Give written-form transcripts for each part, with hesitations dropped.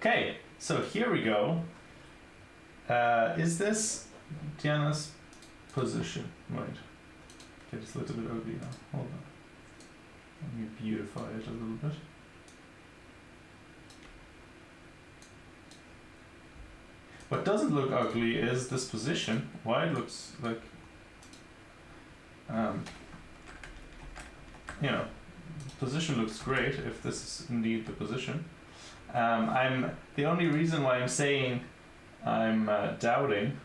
Okay, so here we go. Is this Diana's position? Right. Okay, it's a little bit ugly now. Hold on. Let me beautify it a little bit. What doesn't look ugly is this position. Why it looks like, you know, position looks great if this is indeed the position. The only reason why I'm saying I'm doubting.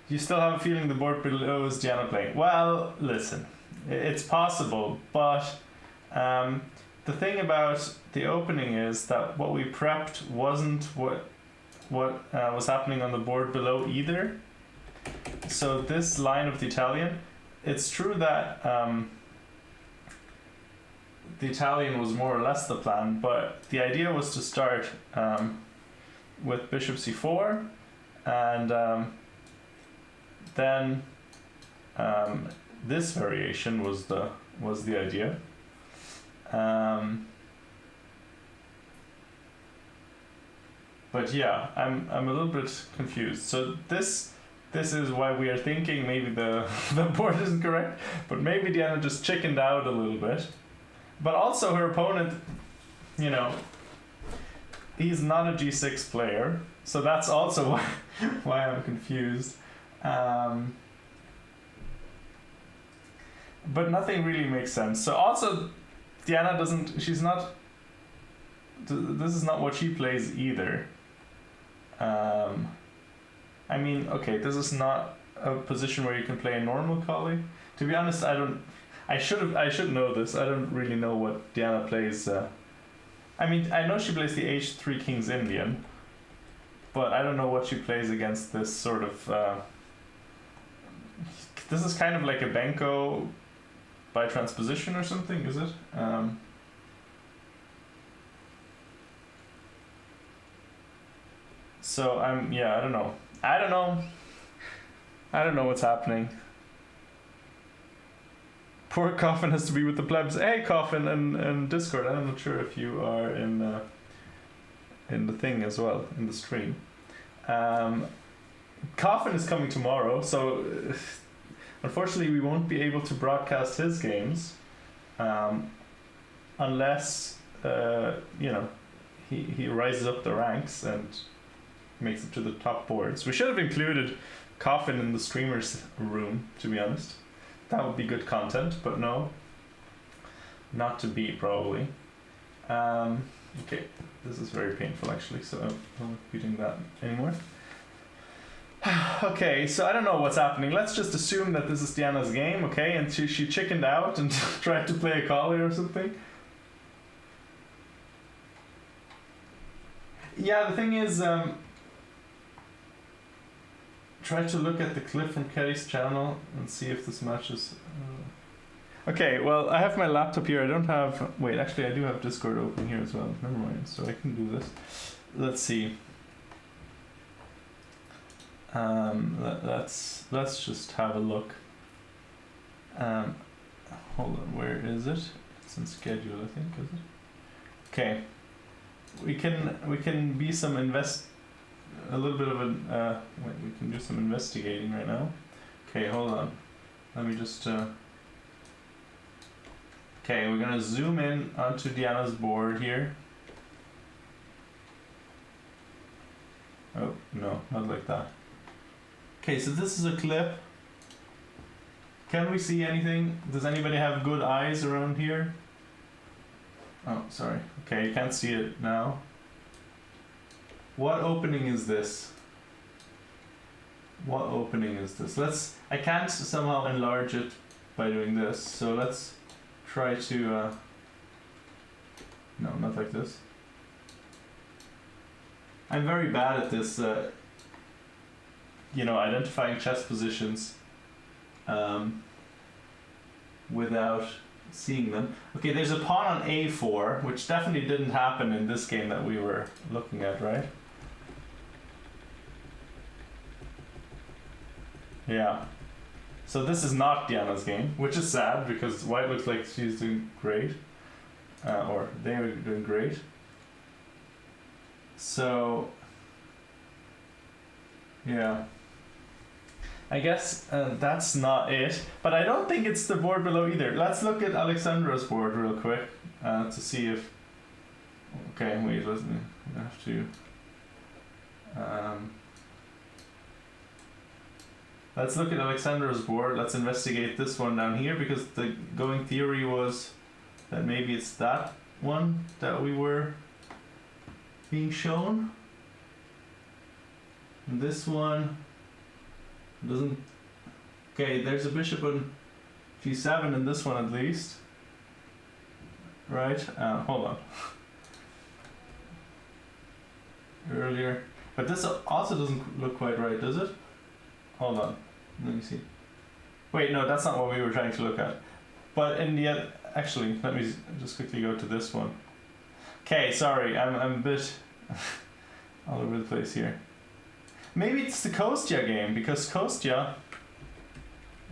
You still have a feeling the board below is Diana playing? Well, listen, it's possible, but the thing about the opening is that what we prepped wasn't what was happening on the board below either. So this line of the Italian, it's true that the Italian was more or less the plan, but the idea was to start with bishop c4, and then this variation was the idea. But yeah, I'm a little bit confused. So this is why we are thinking maybe the board isn't correct, but maybe Diana just chickened out a little bit. But also her opponent, you know, he's not a g6 player, so that's also why I'm confused. But nothing really makes sense. So also, Diana this is not what she plays either. I mean, okay, this is not a position where you can play a normal collie. To be honest, I should know this. I don't really know what Diana plays. I mean, I know she plays the h3 King's Indian, but I don't know what she plays against this sort of. This is kind of like a Benko by transposition or something, is it? So I don't know. I don't know what's happening. Poor Coffin has to be with the plebs. Hey, Coffin and Discord. I'm not sure if you are in the thing as well, in the stream. Coffin is coming tomorrow, so unfortunately we won't be able to broadcast his games unless you know, he rises up the ranks and makes it to the top boards. We should have included Coffin in the streamers room, to be honest. That would be good content, but no, not to be probably. Okay, this is very painful actually, so I won't be doing that anymore. Okay, so I don't know what's happening. Let's just assume that this is Diana's game, okay? And she chickened out and tried to play a collie or something. Yeah, the thing is, try to look at the clip from Kelly's channel and see if this matches. Okay, well, I have my laptop here. I don't have... Wait, actually, I do have Discord open here as well. Never mind, so I can do this. Let's see. Let's just have a look. Hold on, where is it? It's in schedule, I think, is it? Okay. We can be some a little bit of an wait, we can do some investigating right now. Okay, hold on. Let me just okay, we're gonna zoom in onto Diana's board here. Oh no, not like that. Okay, so this is a clip. Can we see anything? Does anybody have good eyes around here? Oh, sorry. Okay, you can't see it now. What opening is this? What opening is this? I can't somehow enlarge it by doing this, so let's try to, no, not like this. I'm very bad at this, you know, identifying chess positions without seeing them. Okay, there's a pawn on a4, which definitely didn't happen in this game that we were looking at, right? Yeah. So this is not Diana's game, which is sad because white looks like she's doing great, or they were doing great. So, yeah. I guess that's not it, but I don't think it's the board below either. Let's look at Alexandra's board real quick to see if. Okay, wait, let me. I have to. Let's look at Alexandra's board. Let's investigate this one down here because the going theory was that maybe it's that one that we were being shown. And this one doesn't. Okay, there's a bishop on g7 in this one at least. Right? Hold on. Earlier. But this also doesn't look quite right, does it? Hold on. Let me see. Wait, no, that's not what we were trying to look at. But in the actually, let me just quickly go to this one. Okay, sorry, I'm a bit all over the place here. Maybe it's the Kostya game because Kostya.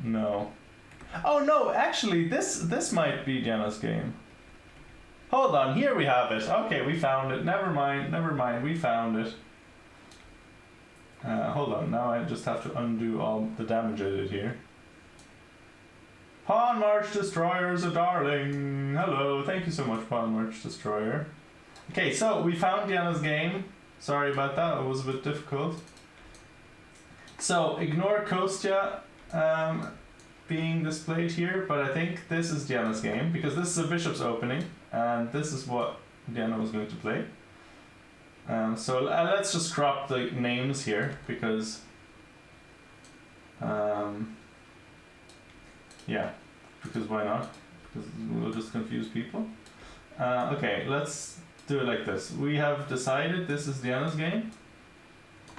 No. Oh no, actually, this might be Diana's game. Hold on, here we have it. Okay, we found it. Never mind. We found it. Hold on, now I just have to undo all the damage I did here. Pawn March Destroyer is a darling. Hello, thank you so much, Pawn March Destroyer. Okay, so we found Diana's game. Sorry about that, it was a bit difficult. So ignore Kostya being displayed here, but I think this is Diana's game because this is a bishop's opening, and this is what Diana was going to play. So let's just crop the names here because yeah, because why not? Because we'll just confuse people. Okay, let's do it like this. We have decided this is Diana's game.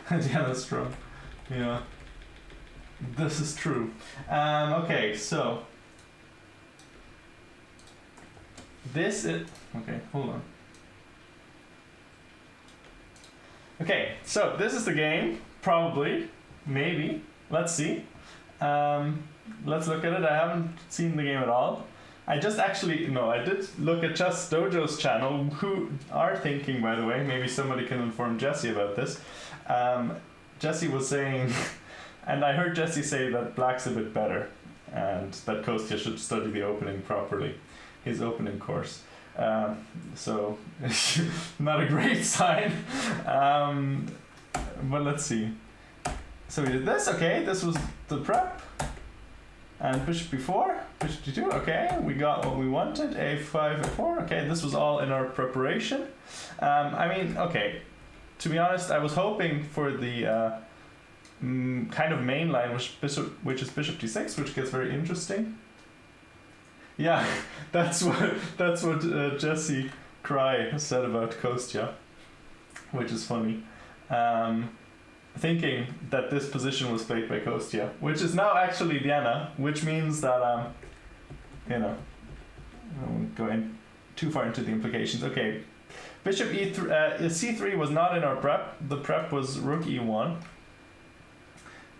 Diana's strong. Yeah, this is true. Okay, so this is okay. Hold on. Okay, so this is the game, probably, maybe. Let's see. Let's look at it. I haven't seen the game at all. I just actually, no, I did look at Chess Dojo's channel, who are thinking, by the way, maybe somebody can inform Jesse about this. Jesse was saying, and I heard Jesse say that black's a bit better, and that Kostya should study the opening properly, his opening course. So not a great sign, but let's see. So we did this. Okay, this was the prep, and bishop b4, bishop d2. Okay, we got what we wanted. a5, a4. Okay, this was all in our preparation. I mean, okay, to be honest, I was hoping for the kind of main line, which is bishop d6, which gets very interesting. Yeah, that's what Jesse Cry said about Kostya, which is funny. Thinking that this position was played by Kostya, which is now actually Diana, which means that you know, I won't go in too far into the implications. Okay, bishop e3, c3 was not in our prep. The prep was rook e1.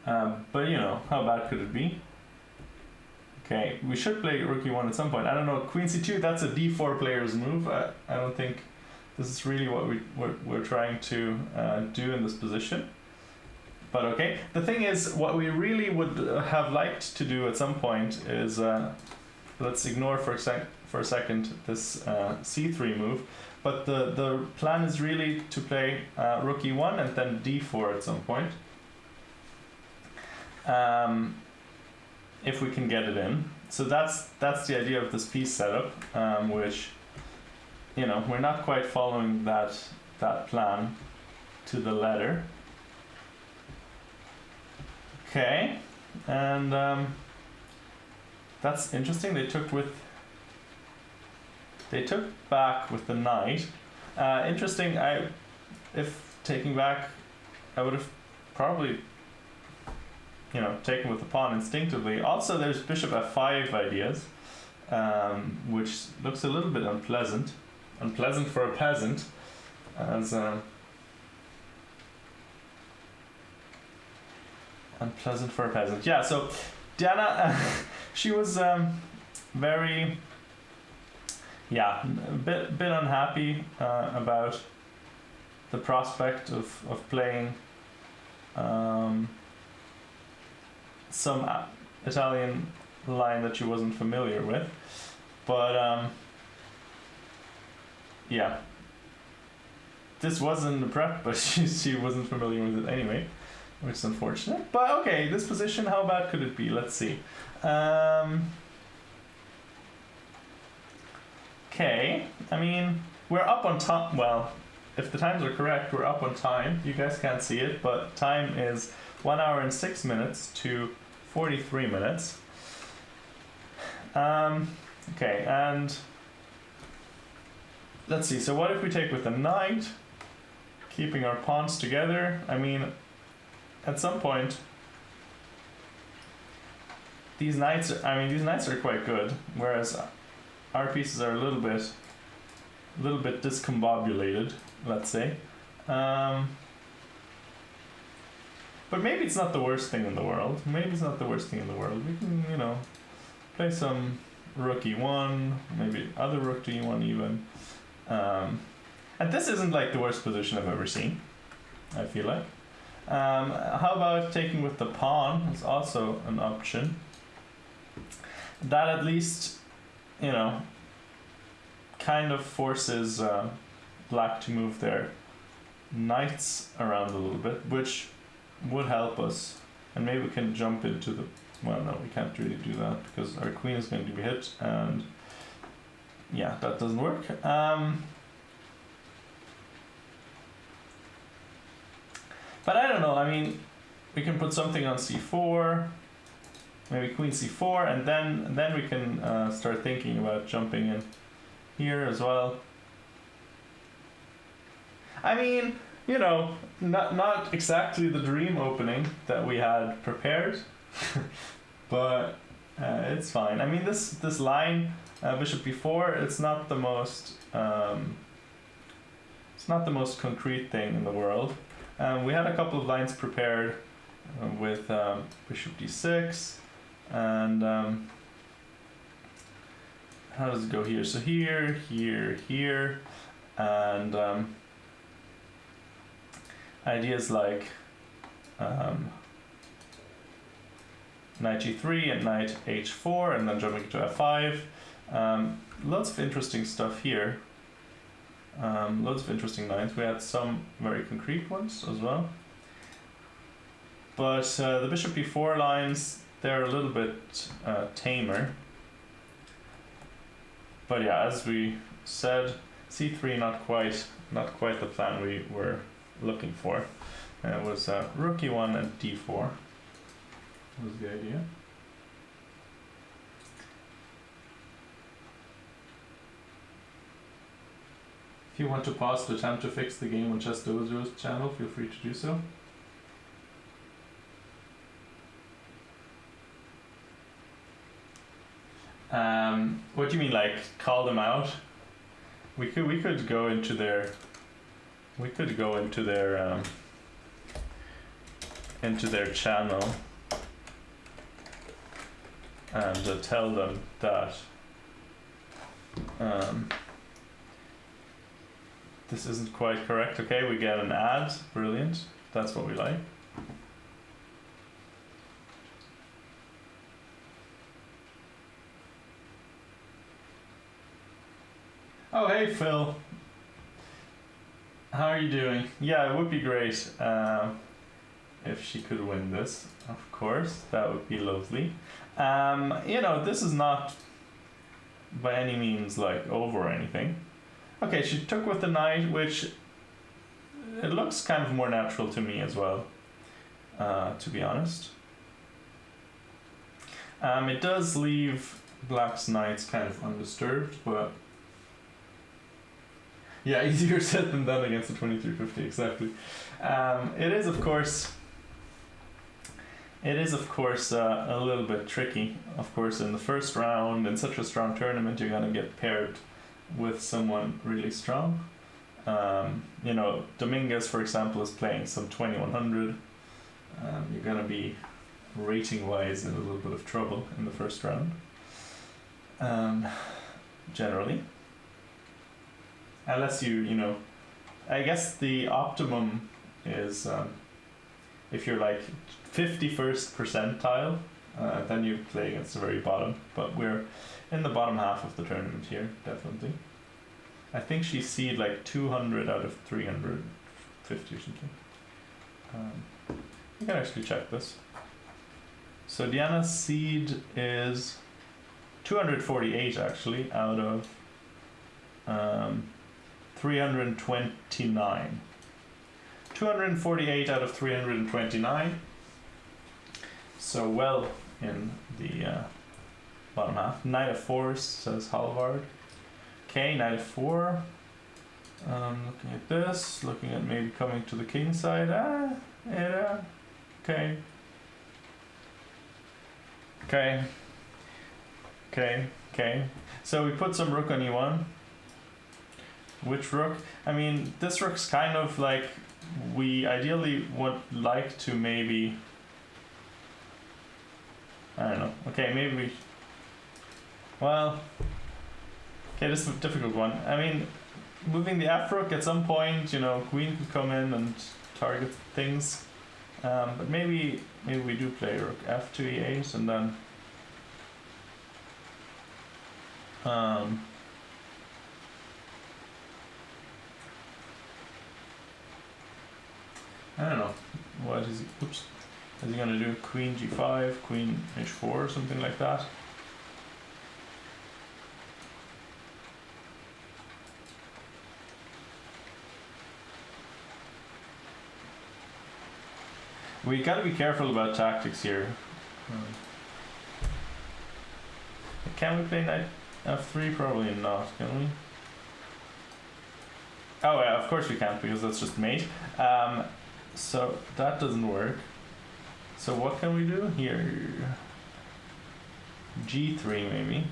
But you know, how bad could it be? Okay, we should play rook e1 at some point. I don't know, queen c2, that's a d4 player's move. I don't think this is really what we're trying to do in this position. But okay, the thing is, what we really would have liked to do at some point is, let's ignore for a second this c3 move, but the plan is really to play rook e1 and then d4 at some point. If we can get it in. So that's the idea of this piece setup, which, you know, we're not quite following that plan to the letter. Okay, and that's interesting. They took back with the knight. Interesting. If taking back, I would have probably, you know, taken with the pawn instinctively. Also, there's bishop f5 ideas, which looks a little bit unpleasant for a peasant, as unpleasant for a peasant. Yeah. So Diana, she was very, yeah, a bit unhappy about the prospect of playing some Italian line that she wasn't familiar with. But yeah, this wasn't the prep, but she wasn't familiar with it anyway, which is unfortunate. But okay, this position, how bad could it be? Let's see. Okay, I mean, we're up on time. Well, if the times are correct, we're up on time. You guys can't see it, but time is 1 hour and 6 minutes to 43 minutes. Okay, and let's see. So what if we take with the knight, keeping our pawns together? I mean, at some point, these knights are quite good, whereas our pieces are a little bit discombobulated, let's say. But maybe it's not the worst thing in the world. We can, play some rook e1, maybe other rook to e1 even. And this isn't like the worst position I've ever seen, I feel like. How about taking with the pawn? It's also an option. That at least, kind of forces black to move their knights around a little bit, which would help us. And maybe we can jump into the... Well, no, we can't really do that because our queen is going to be hit, and yeah, that doesn't work. But I don't know, I mean, we can put something on c4, maybe queen c4, and then we can start thinking about jumping in here as well. I mean, not exactly the dream opening that we had prepared, but it's fine. I mean, this line, bishop b4, it's not the most concrete thing in the world. We had a couple of lines prepared with bishop d6, and how does it go here? So here, and ideas like knight g3 and knight h4, and then jumping to f5. Lots of interesting stuff here. Loads of interesting lines. We had some very concrete ones as well. But the bishop b4 lines, they're a little bit tamer. But yeah, as we said, c3 not quite the plan we were looking for. It was rook e1 and d4 was the idea. If you want to pause to attempt to fix the game on Chess Dojo's channel, feel free to do so. What do you mean, like call them out? We could go into their channel and tell them that this isn't quite correct. Okay, we get an ad. Brilliant. That's what we like. Oh, hey, Phil. How are you doing? Yeah, it would be great if she could win this, of course. That would be lovely. This is not by any means like over or anything. Okay, she took with the knight, which it looks kind of more natural to me as well, to be honest. It does leave black's knights kind of undisturbed, but yeah, easier said than done against the 2350, exactly. It is of course a little bit tricky. Of course, in the first round, in such a strong tournament, you're gonna get paired with someone really strong. Dominguez, for example, is playing some 2100. You're gonna be rating-wise in a little bit of trouble in the first round, generally, unless you I guess the optimum is if you're like 51st percentile, then you play against the very bottom. But we're in the bottom half of the tournament here, definitely. I think she's seed like 200 out of 350 or something. You can actually check this. So Diana's seed is 248 actually out of 329. 248 out of 329. So well in the bottom half. Knight of 4 says Halvard. Okay, Knight of 4. Looking at this, looking at maybe coming to the king side. Yeah. Okay. So we put some rook on e1. Which rook? I mean, this rook's kind of like we ideally would like to maybe. I don't know. Okay, maybe we. Well. Okay, this is a difficult one. I mean, moving the f rook at some point, you know, queen could come in and target things. But maybe we do play rook f to e8 and then. I don't know. What is he? Oops. Is he gonna do queen g5, queen h4, something like that? We gotta be careful about tactics here. Can we play knight f3? Probably not, can we? Oh yeah, of course we can't because that's just mate. So that doesn't work. So what can we do here? G3 maybe.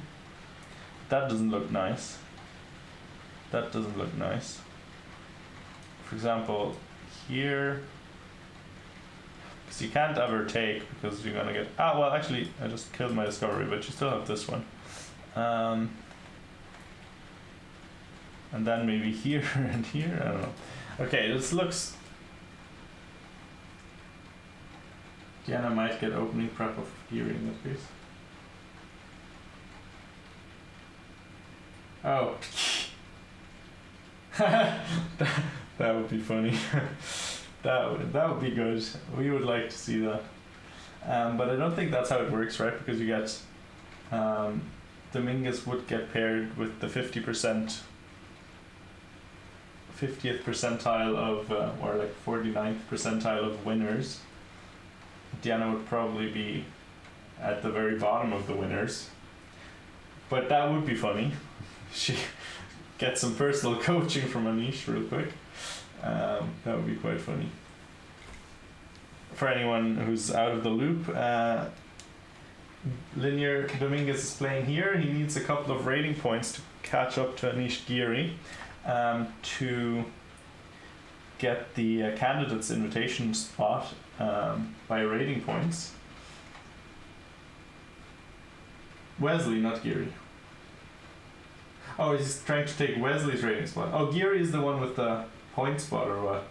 That doesn't look nice. That doesn't look nice. For example, here. Because you can't ever take because you're gonna get. Ah, well, actually, I just killed my discovery, but you still have this one. And then maybe here and here. I don't know. Okay, this looks. Diana might get opening prep of here in that case. Oh. that would be funny. that would be good. We would like to see that. But I don't think that's how it works, right? Because you get Dominguez would get paired with the 50th percentile of or like 49th percentile of winners. Diana would probably be at the very bottom of the winners. But that would be funny. She gets some personal coaching from Anish real quick. That would be quite funny. For anyone who's out of the loop, Linear Dominguez is playing here. He needs a couple of rating points to catch up to Anish Giri to get the candidate's invitation spot by rating points. Wesley, not Giri. Oh, he's trying to take Wesley's rating spot. Oh, Giri is the one with the point spot or what?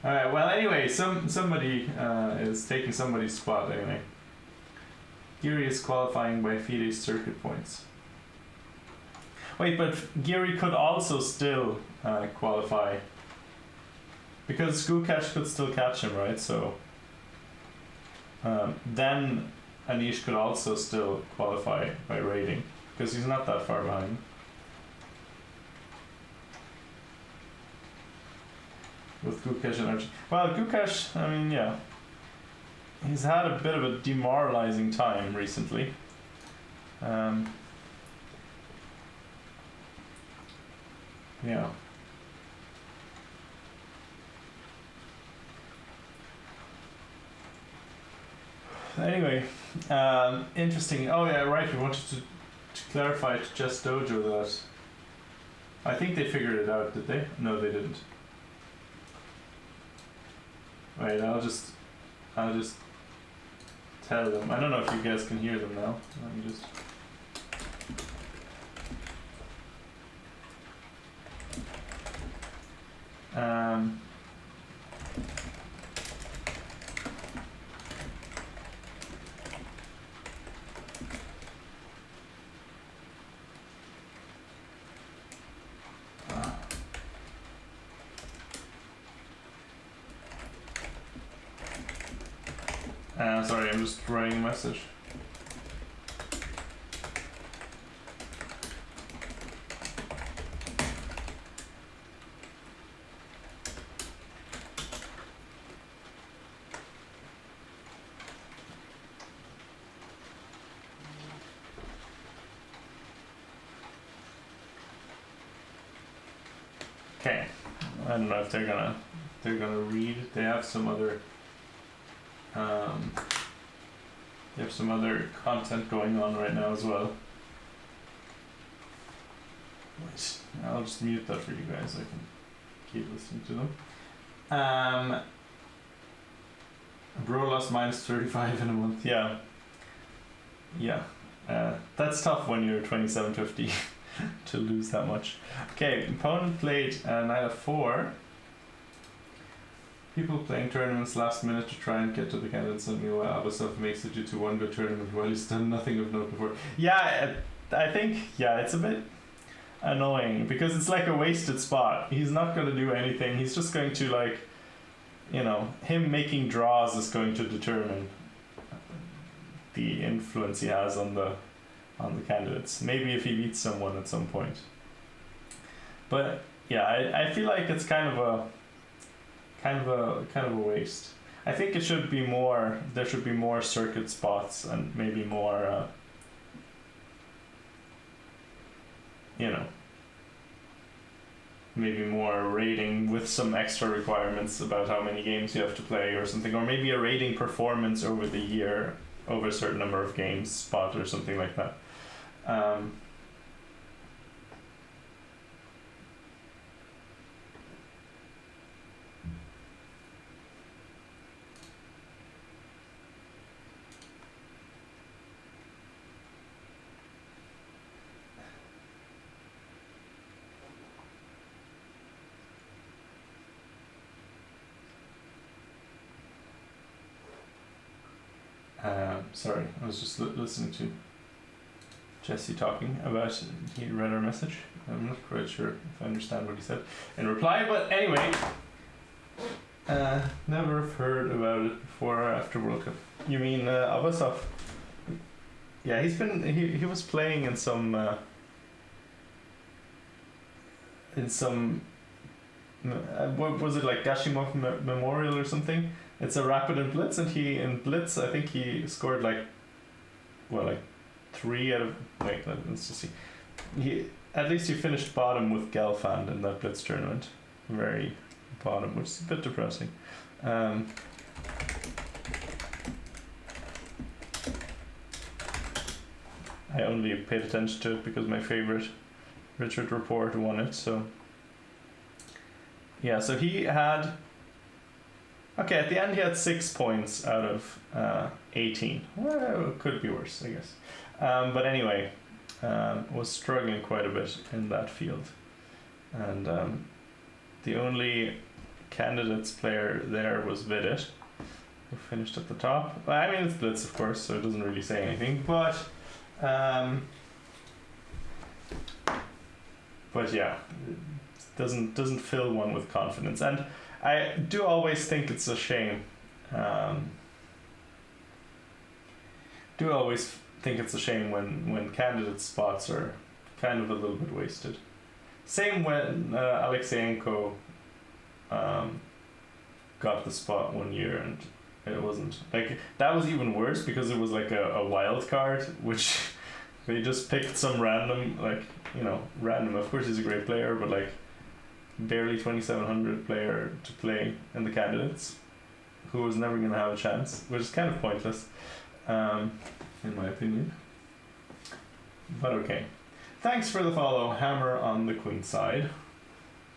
Alright, well anyway, somebody is taking somebody's spot anyway. Giri is qualifying by FIDE circuit points. Wait, but Giri could also still qualify. Because Gukash could still catch him, right? So then Anish could also still qualify by rating. Because he's not that far behind. With Gukash and Archie. Well, Gukash, I mean, yeah. He's had a bit of a demoralizing time recently. Yeah. Anyway, interesting. Oh yeah, right. We wanted to clarify to Just Dojo that I think they figured it out. Did they? No, they didn't. Wait, I'll just tell them. I don't know if you guys can hear them now. Let me just. Um, sorry, I'm just writing a message. Okay, I don't know if they're gonna read. They have some other content going on right now as well. Wait, I'll just mute that for you guys. I can keep listening to them. Bro lost -35 in a month. Yeah. That's tough when you're 2750 to lose that much. Okay, opponent played knight f4. People playing tournaments last minute to try and get to the candidates, and meanwhile Abasov makes it to one good tournament while he's done nothing of note before. Yeah, I think, it's a bit annoying because it's like a wasted spot. He's not going to do anything. He's just going to, like, him making draws is going to determine the influence he has on the candidates. Maybe if he beats someone at some point. But yeah, I feel like it's kind of a waste. I think it should be more. There should be more circuit spots and maybe more. Maybe more rating with some extra requirements about how many games you have to play or something, or maybe a rating performance over the year, over a certain number of games spot or something like that. Sorry, I was just listening to Jesse talking about, he read our message. I'm not quite sure if I understand what he said in reply, but anyway, never have heard about it before or after World Cup. You mean Abasov? Yeah, he was playing in some what was it, like Gashimov Memorial or something? It's a rapid and blitz, and in blitz I think he scored like 3 out of, let's just see. At least he finished bottom with Gelfand in that blitz tournament. Very bottom, which is a bit depressing. I only paid attention to it because my favorite Richard Report won it, so yeah, so he had, okay, at the end he had 6 points out of 18. Well, it could be worse, I guess. But anyway, was struggling quite a bit in that field. And the only candidates player there was Vidit, who finished at the top. Well, I mean, it's blitz, of course, so it doesn't really say anything. But yeah, it doesn't fill one with confidence. And I do always think it's a shame. When candidate spots are kind of a little bit wasted. Same when Alexeyenko got the spot one year, and it wasn't like that. Was even worse because it was like a wild card, which they just picked some random, random. Of course, he's a great player, but like barely 2,700 player to play in the candidates, who was never going to have a chance, which is kind of pointless, in my opinion. But okay. Thanks for the follow, Hammer on the Queen side.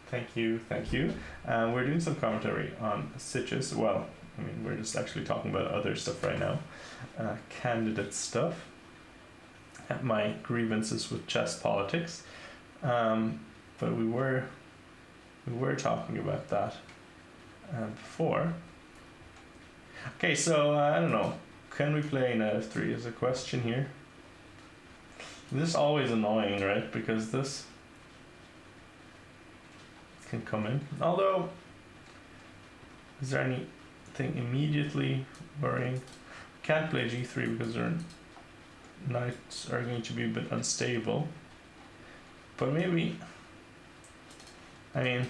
Thank you. We're doing some commentary on Sitges. Well, I mean, we're just actually talking about other stuff right now. Candidate stuff. My grievances with chess politics. But we were We were talking about that before. Okay, so I don't know. Can we play knight f3 is a question here. This is always annoying, right? Because this can come in. Although, is there anything immediately worrying? Can't play g3 because their knights are going to be a bit unstable. But maybe, I mean,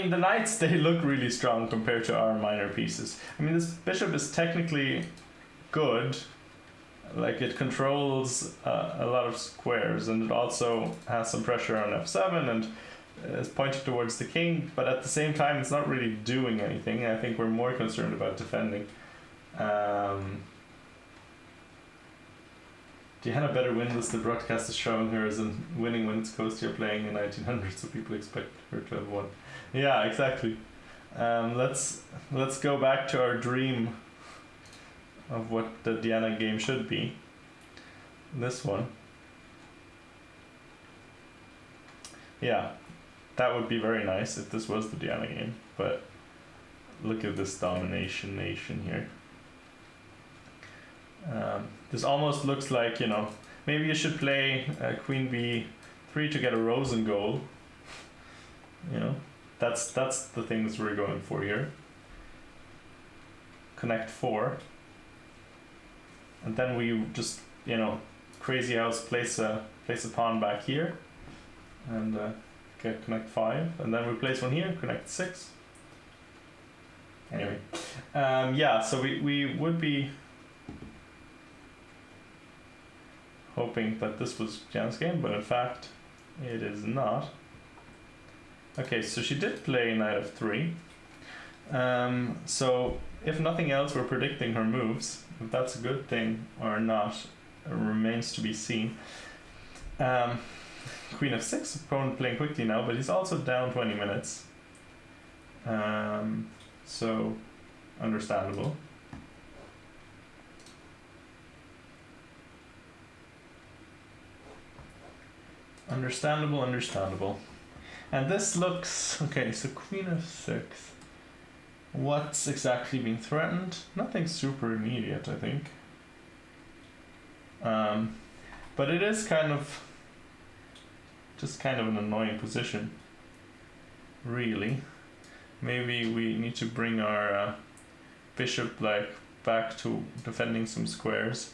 the knights, they look really strong compared to our minor pieces. I mean, this bishop is technically good. Like, it controls a lot of squares, and it also has some pressure on f7 and is pointing towards the king, but at the same time it's not really doing anything. I think we're more concerned about defending. Diana better win this. The broadcast is showing her as in winning when it's close to her playing in 1900, so people expect her to have won. Yeah, exactly. Let's go back to our dream of what the Diana game should be. This one. Yeah, that would be very nice if this was the Diana game, but look at this domination nation here. This almost looks like, maybe you should play queen b3 to get a Rosen goal. That's the things we're going for here. Connect 4. And then we just, crazy house place a pawn back here. And get connect 5. And then we place one here, connect 6. Anyway. Yeah, so we would be hoping that this was Jan's game, but in fact it is not. Okay, so she did play knight f3. So if nothing else, we're predicting her moves. If that's a good thing or not remains to be seen. Queen f6, opponent playing quickly now, but he's also down 20 minutes. So understandable. Understandable. And this looks okay. So queen f6. What's exactly being threatened? Nothing super immediate, I think. But it is kind of an annoying position, really. Maybe we need to bring our bishop back to defending some squares.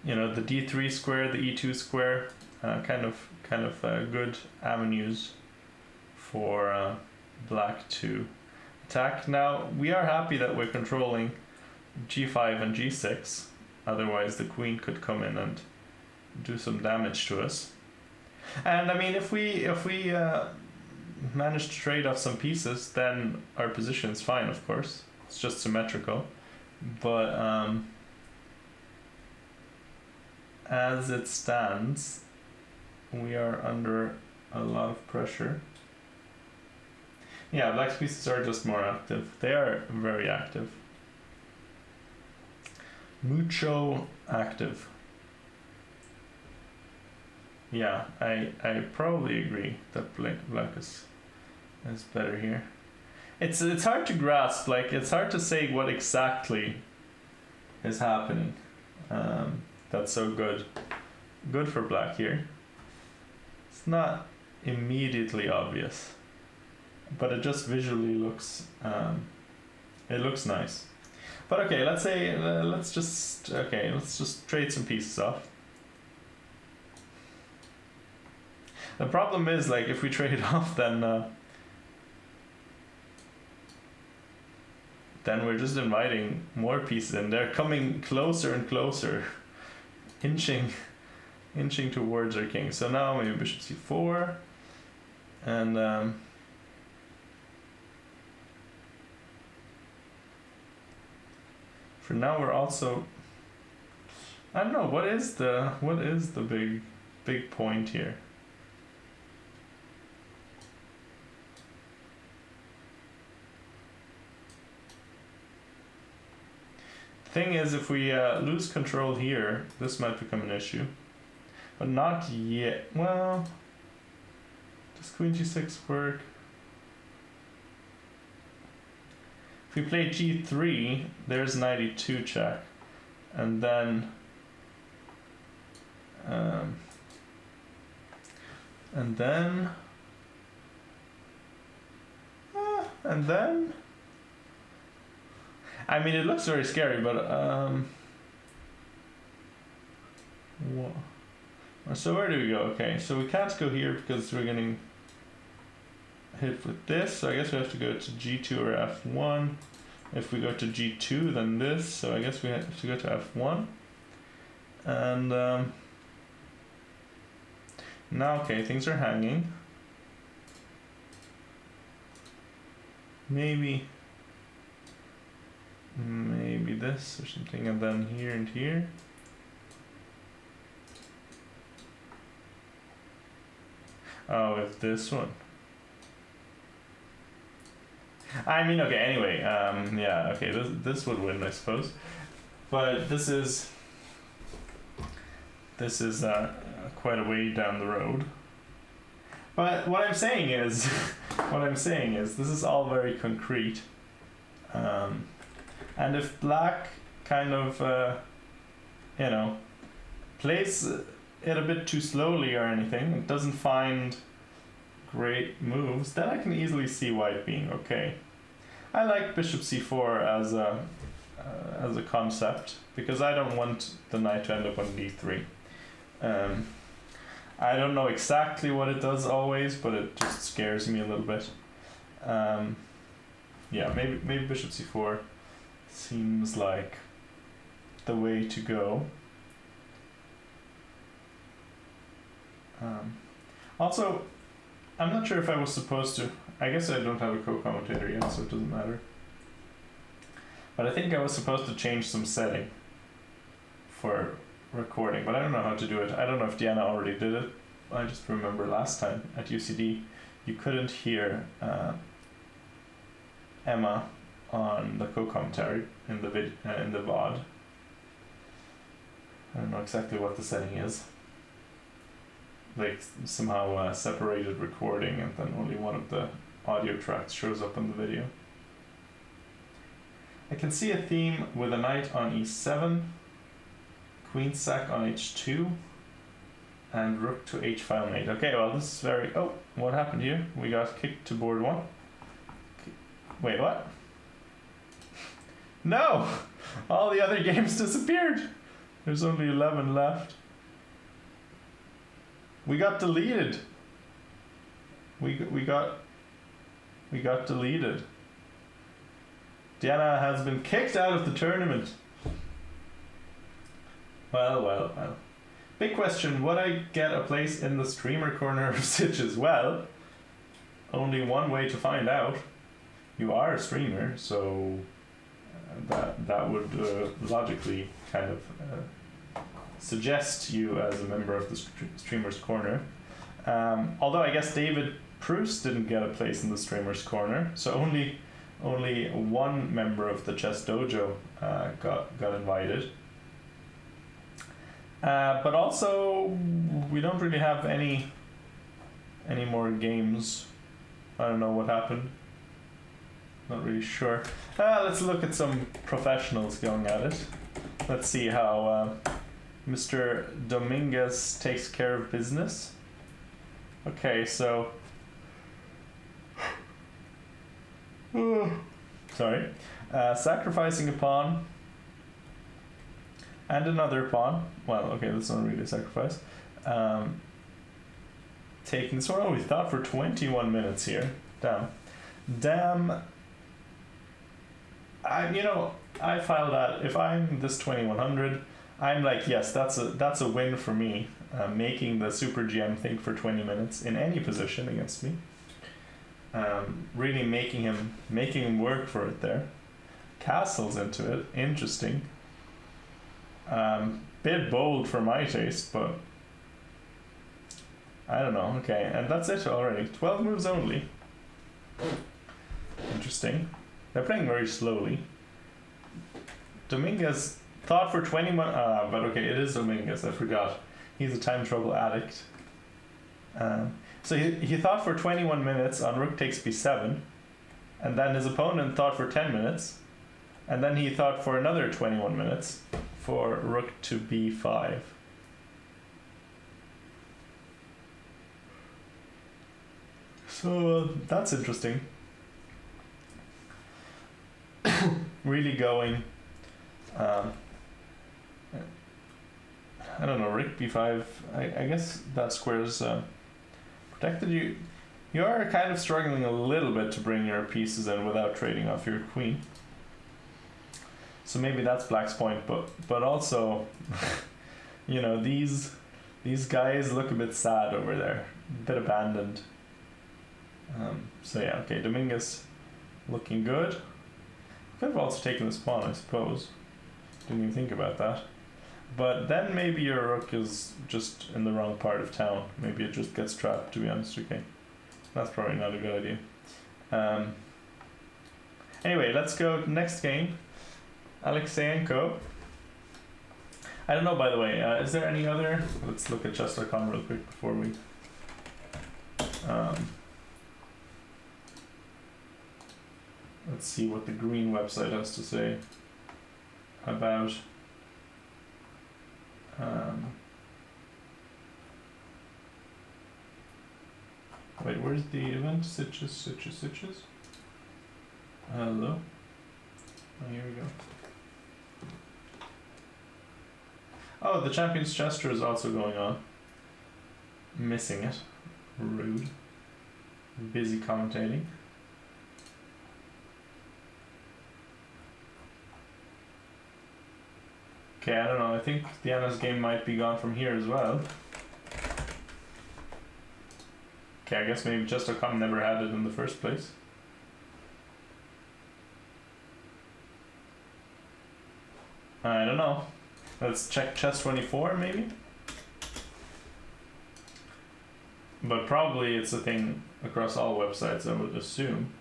The d3 square, the e2 square, kind of good avenues for black to attack. Now we are happy that we're controlling g5 and g6. Otherwise, the queen could come in and do some damage to us. And I mean, if we manage to trade off some pieces, then our position's fine. Of course, it's just symmetrical. But as it stands, we are under a lot of pressure. Yeah, black's pieces are just more active. They are very active. Mucho active. Yeah, I probably agree that black is better here. It's hard to grasp. It's hard to say what exactly is happening. That's so good for black here. It's not immediately obvious, but it just visually looks it looks nice. But okay, let's just trade some pieces off. The problem is, if we trade off, then we're just inviting more pieces in. They're coming closer and closer, inching towards our king. So now maybe bishop c4, and for now we're also, I don't know, what is the big point here? Thing is, if we lose control here, this might become an issue. But not yet. Well, does Queen G6 work? If we play G3, there's 92 check. And then... and then... I mean, it looks very scary, but so where do we go? Okay, so we can't go here because we're getting hit with this, so I guess we have to go to G2 or F1. If we go to G2, then this, so I guess we have to go to F1. And now, okay, things are hanging. Maybe this or something, and then here and here. Oh, with this one. I mean, okay, anyway, yeah, okay, this would win, I suppose. But this is quite a way down the road. But what I'm saying is, this is all very concrete. And if black kind of, plays it a bit too slowly or anything, it doesn't find great moves, then I can easily see white being okay. I like bishop c4 as a concept, because I don't want the knight to end up on d3. I don't know exactly what it does always, but it just scares me a little bit. Yeah, maybe bishop c4 seems like the way to go. Also, I'm not sure if I was supposed to. I guess I don't have a co-commentator yet, so it doesn't matter. But I think I was supposed to change some setting for recording, but I don't know how to do it. I don't know if Diana already did it. I just remember last time at UCD, you couldn't hear Emma on the co-commentary in the in the VOD. I don't know exactly what the setting is. Like somehow separated recording, and then only one of the audio tracks shows up on the video. I can see a theme with a knight on e7, queen sack on h2, and rook to h5 mate. Okay, well this is very... Oh, what happened here? We got kicked to board 1. Wait, what? No! All the other games disappeared! There's only 11 left. We got deleted. We got deleted. Diana has been kicked out of the tournament. Well. Big question, would I get a place in the streamer corner of Sitges? Well, only one way to find out. You are a streamer, so that would logically kind of suggest you as a member of the streamer's corner. Although I guess David Proust didn't get a place in the streamer's corner, so only one member of the Chess Dojo got invited. But also we don't really have any more games. I don't know what happened. Not really sure. Let's look at some professionals going at it. Let's see how Mr. Dominguez takes care of business. Okay, so sorry. Sacrificing a pawn and another pawn. Well, okay, that's not really a sacrifice. Taking this one. Oh, we thought for 21 minutes here. Damn. I file that. If I'm this 2100, I'm like, yes, that's a win for me. Making the Super GM think for 20 minutes in any position against me. Really making him work for it there. Castles into it. Interesting. Bit bold for my taste, but I don't know. Okay, and that's it already. 12 moves only. Interesting. They're playing very slowly. Dominguez thought for 21. But okay, it is Dominguez. I forgot. He's a time trouble addict. So he thought for 21 minutes on rook takes b7, and then his opponent thought for 10 minutes, and then he thought for another 21 minutes for rook to b5. So that's interesting. Really going. I don't know, rook b5. I guess that square's protected. You are kind of struggling a little bit to bring your pieces in without trading off your queen. So maybe that's black's point, but also, you know, these guys look a bit sad over there, a bit abandoned. So yeah, okay, Dominguez looking good. Could have also taken this pawn, I suppose. Didn't even think about that. But then maybe your rook is just in the wrong part of town. Maybe it just gets trapped, to be honest. Okay, that's probably not a good idea. Anyway, let's go next game. Alexeyenko. I don't know, by the way, is there any other? Let's look at chess.com real quick before we let's see what the green website has to say about wait, where's the event? Sitges. Hello. Oh, here we go. Oh, the Champions Gesture is also going on. Missing it. Rude. Busy commentating. Okay, I don't know. I think Diana's game might be gone from here as well. Okay, I guess maybe chess.com never had it in the first place. I don't know. Let's check chess24 maybe? But probably it's a thing across all websites, I would assume.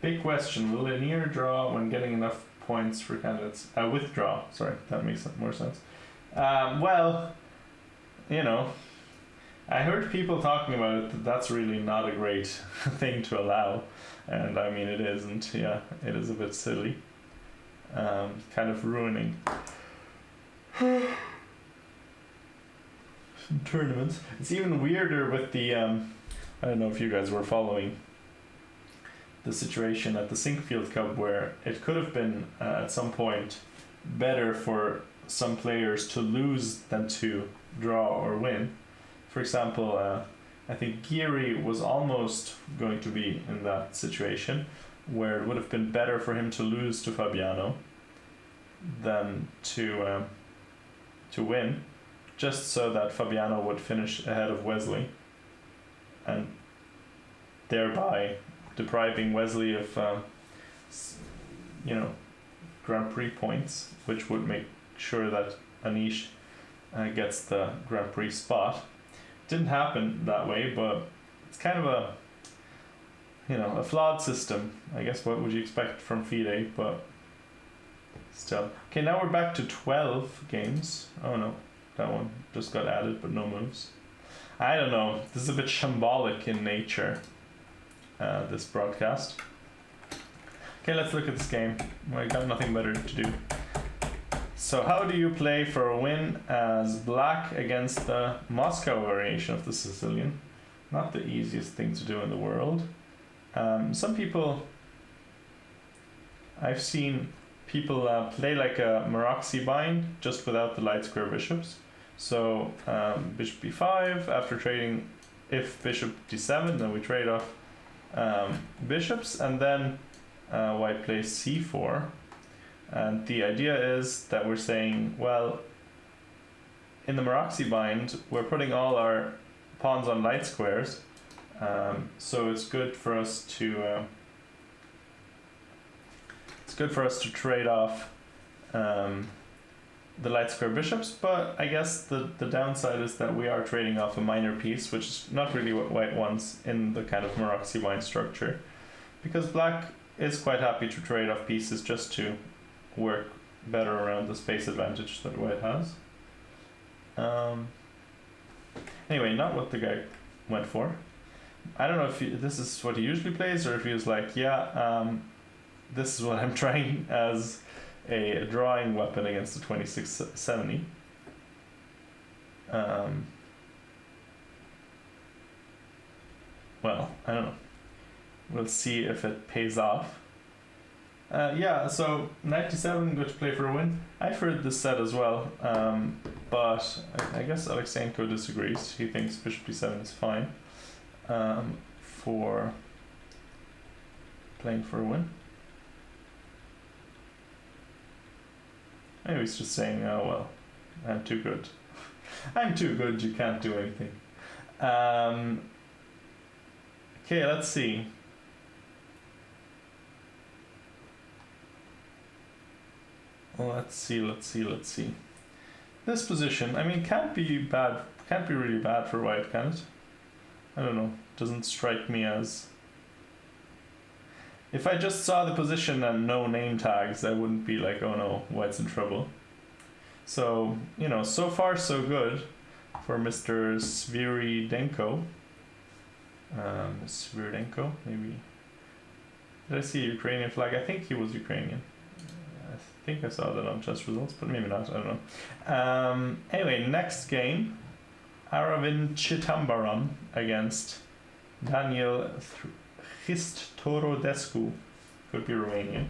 Big question, will linear draw when getting enough points for candidates? Withdraw, sorry, that makes more sense. Well, you know, I heard people talking about it, that's really not a great thing to allow. And I mean, it isn't, yeah, it is a bit silly. Kind of ruining tournaments. It's even weirder with the, I don't know if you guys were following the situation at the Sinkfield Cup, where it could have been at some point better for some players to lose than to draw or win. For example, I think Geary was almost going to be in that situation where it would have been better for him to lose to Fabiano than to win, just so that Fabiano would finish ahead of Wesley and thereby depriving Wesley of Grand Prix points, which would make sure that Anish gets the Grand Prix spot. Didn't happen that way, but it's kind of a flawed system. I guess what would you expect from FIDE, but still. Okay, now we're back to 12 games. Oh no, that one just got added, but no moves. I don't know, this is a bit shambolic in nature, this broadcast. Okay, let's look at this game. I got nothing better to do. So how do you play for a win as black against the Moscow variation of the Sicilian? Not the easiest thing to do in the world. Some people, I've seen people play like a Maroczy bind just without the light square bishops. So bishop b5 after trading, if bishop d7, then we trade off bishops, and then white plays c4. And the idea is that we're saying, well, in the Maroczy bind, we're putting all our pawns on light squares, so it's good for us to trade off the light square bishops. But I guess the downside is that we are trading off a minor piece, which is not really what white wants in the kind of Maroczy bind structure, because black is quite happy to trade off pieces just to work better around the space advantage that white has. Anyway, not what the guy went for. I don't know if this is what he usually plays, or if he was like, yeah, this is what I'm trying as a drawing weapon against the 2670. Well, I don't know. We'll see if it pays off. Yeah, so 97, good to play for a win. I've heard this set as well, but I guess Alexenko disagrees. He thinks bishop d7 is fine for playing for a win. Maybe he's just saying, oh well, I'm too good. I'm too good, you can't do anything. Okay, let's see. Let's see. This position, I mean, can't be bad, can't be really bad for white, can it? I don't know, doesn't strike me as... If I just saw the position and no name tags, I wouldn't be like, oh no, white's in trouble. So, you know, so far so good for Mr. Sviridenko. Sviridenko, maybe. Did I see a Ukrainian flag? I think he was Ukrainian. I think I saw that on chess results, but maybe not, I don't know. Anyway, next game, Aravind Chittambaram against Daniel Hristorodescu. Could be Romanian.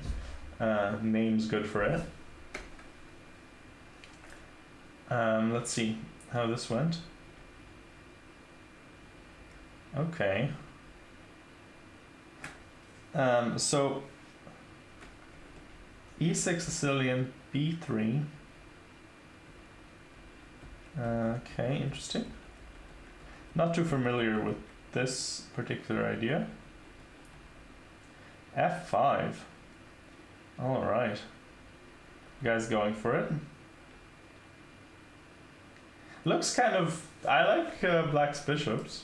Name's good for it. Let's see how this went. Okay. So E6 Sicilian, B3. Okay, interesting. Not too familiar with this particular idea. F5. Alright. You guys going for it? Looks kind of... I like black's bishops.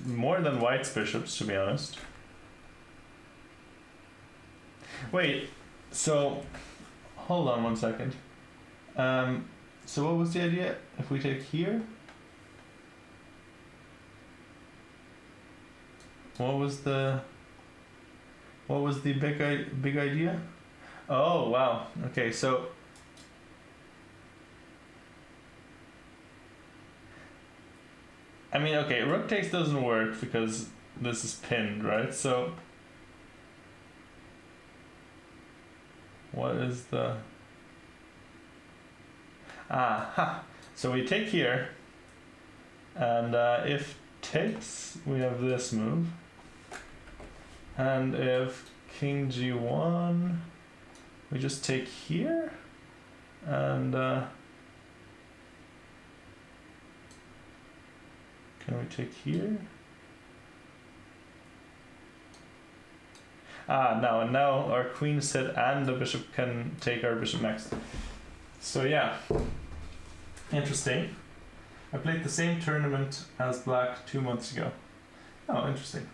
More than white's bishops, to be honest. Wait, so... Hold on one second. So what was the idea? If we take here... What was the big idea? Oh, wow. Okay, so... I mean, okay, rook takes doesn't work because this is pinned, right? So... What is the... Ah, so we take here, and if takes, we have this move. And if king g1, we just take here, and can we take here? Ah, no, and now our queen is hit and the bishop can take our bishop next. So yeah, interesting. I played the same tournament as black 2 months ago. Oh, interesting.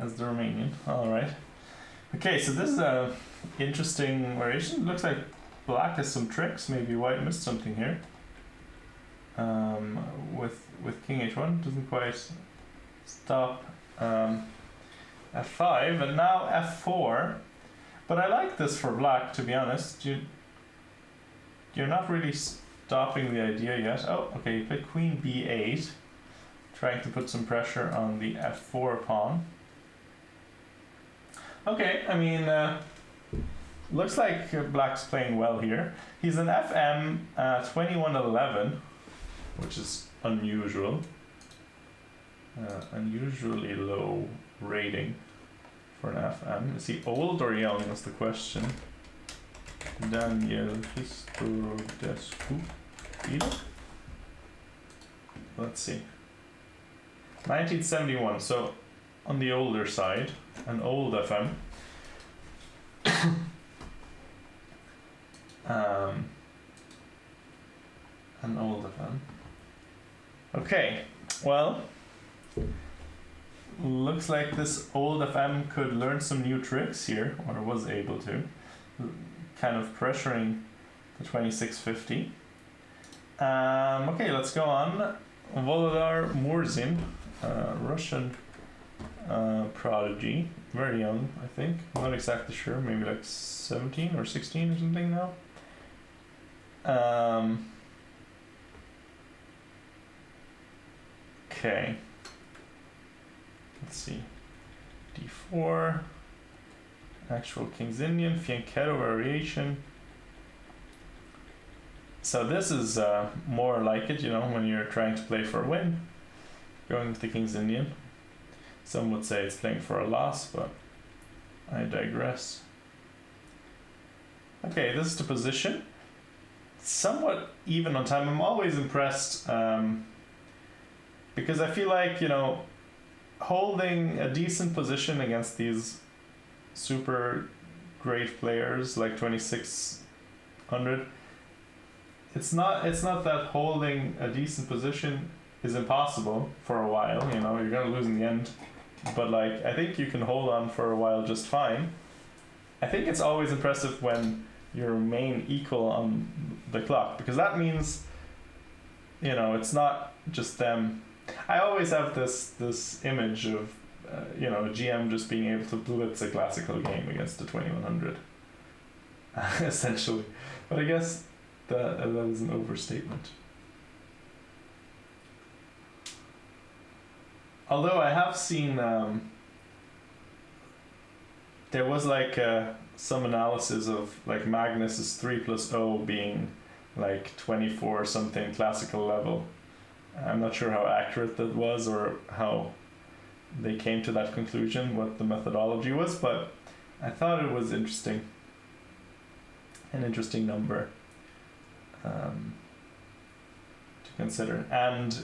As the Romanian, alright. Okay, so this is a interesting variation. Looks like black has some tricks. Maybe white missed something here. With king h1, doesn't quite stop f5, and now f4. But I like this for black, to be honest. You're not really stopping the idea yet. Oh, okay, you play queen b8, trying to put some pressure on the f4 pawn. Okay, I mean, looks like black's playing well here. He's an FM 2111, which is unusual. Unusually low rating for an FM. Is he old or young is the question. Daniel Hristorodescu. Let's see. 1971, so on the older side, an old FM. An old FM. Okay, well, looks like this old FM could learn some new tricks here, or was able to, kind of pressuring the 2650. Okay, let's go on. Volodar Murzin, Russian prodigy, very young, I think. I'm not exactly sure, maybe like 17 or 16 or something now. Okay. Let's see. D4. Actual King's Indian, Fianchetto variation. So this is more like it, you know, when you're trying to play for a win, going with the King's Indian. Some would say it's playing for a loss, but I digress. Okay, this is the position. Somewhat even on time. I'm always impressed because I feel like, you know, holding a decent position against these super great players like 2600, it's not that holding a decent position is impossible for a while, you know, you're gonna lose in the end, but like I think you can hold on for a while just fine. I think it's always impressive when you remain equal on the clock, because that means, you know, it's not just them. I always have this image of you know, a GM just being able to blitz a classical game against the 2100 essentially, but I guess that is an overstatement. Although I have seen there was like some analysis of like Magnus's 3+0 being like 24 something classical level. I'm not sure how accurate that was or how they came to that conclusion, what the methodology was, but I thought it was interesting. An interesting number to consider. And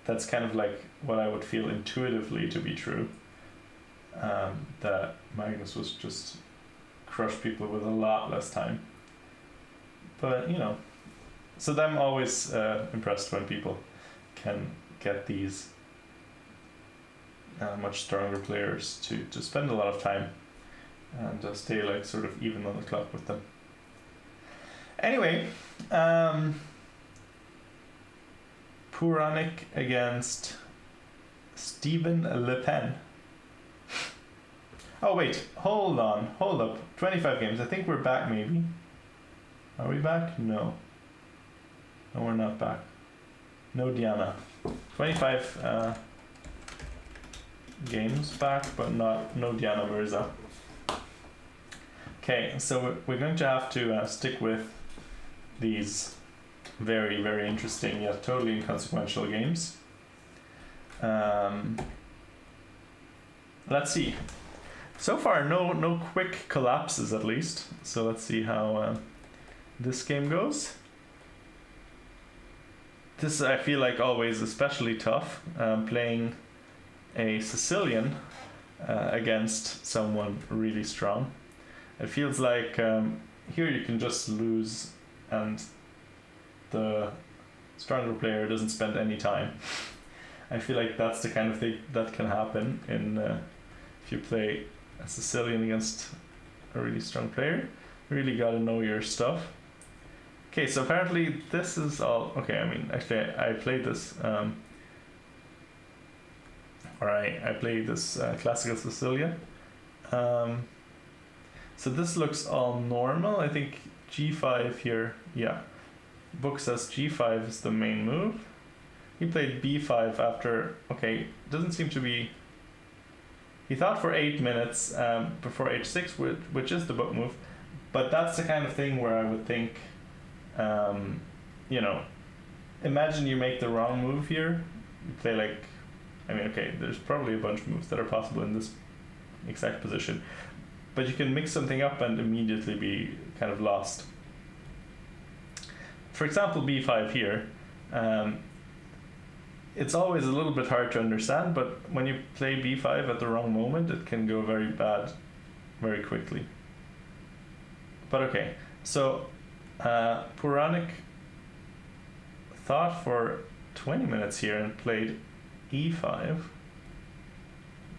that's kind of like what I would feel intuitively to be true. That Magnus was just crush people with a lot less time. But, you know, so I'm always impressed when people can get these much stronger players to spend a lot of time and stay like sort of even on the clock with them. Anyway, Puranik against Stephen Le Pen. Oh wait, hold up. 25 games. I think we're back maybe. Are we back? No. No, we're not back. No Diana. 25 games back, but no Diana Mirza. Okay, so we're going to have to stick with these very, very interesting yet totally inconsequential games. Let's see. So far, no quick collapses at least. So let's see how this game goes. This I feel like always especially tough, playing a Sicilian against someone really strong. It feels like here you can just lose and the stronger player doesn't spend any time. I feel like that's the kind of thing that can happen in if you play a Sicilian against a really strong player. You really gotta know your stuff. Okay, so apparently this is all okay. I mean, actually, I played this. I played this classical Sicilian. So this looks all normal. I think G5 here. Yeah, book says G5 is the main move. He played B5 after. Okay, doesn't seem to be. He thought for 8 minutes before H6, which is the book move, but that's the kind of thing where I would think. You know, imagine you make the wrong move here. You play like, I mean, okay, there's probably a bunch of moves that are possible in this exact position, but you can mix something up and immediately be kind of lost. For example, B5 here, it's always a little bit hard to understand, but when you play B5 at the wrong moment, it can go very bad very quickly. But okay, so Puranik thought for 20 minutes here and played E5.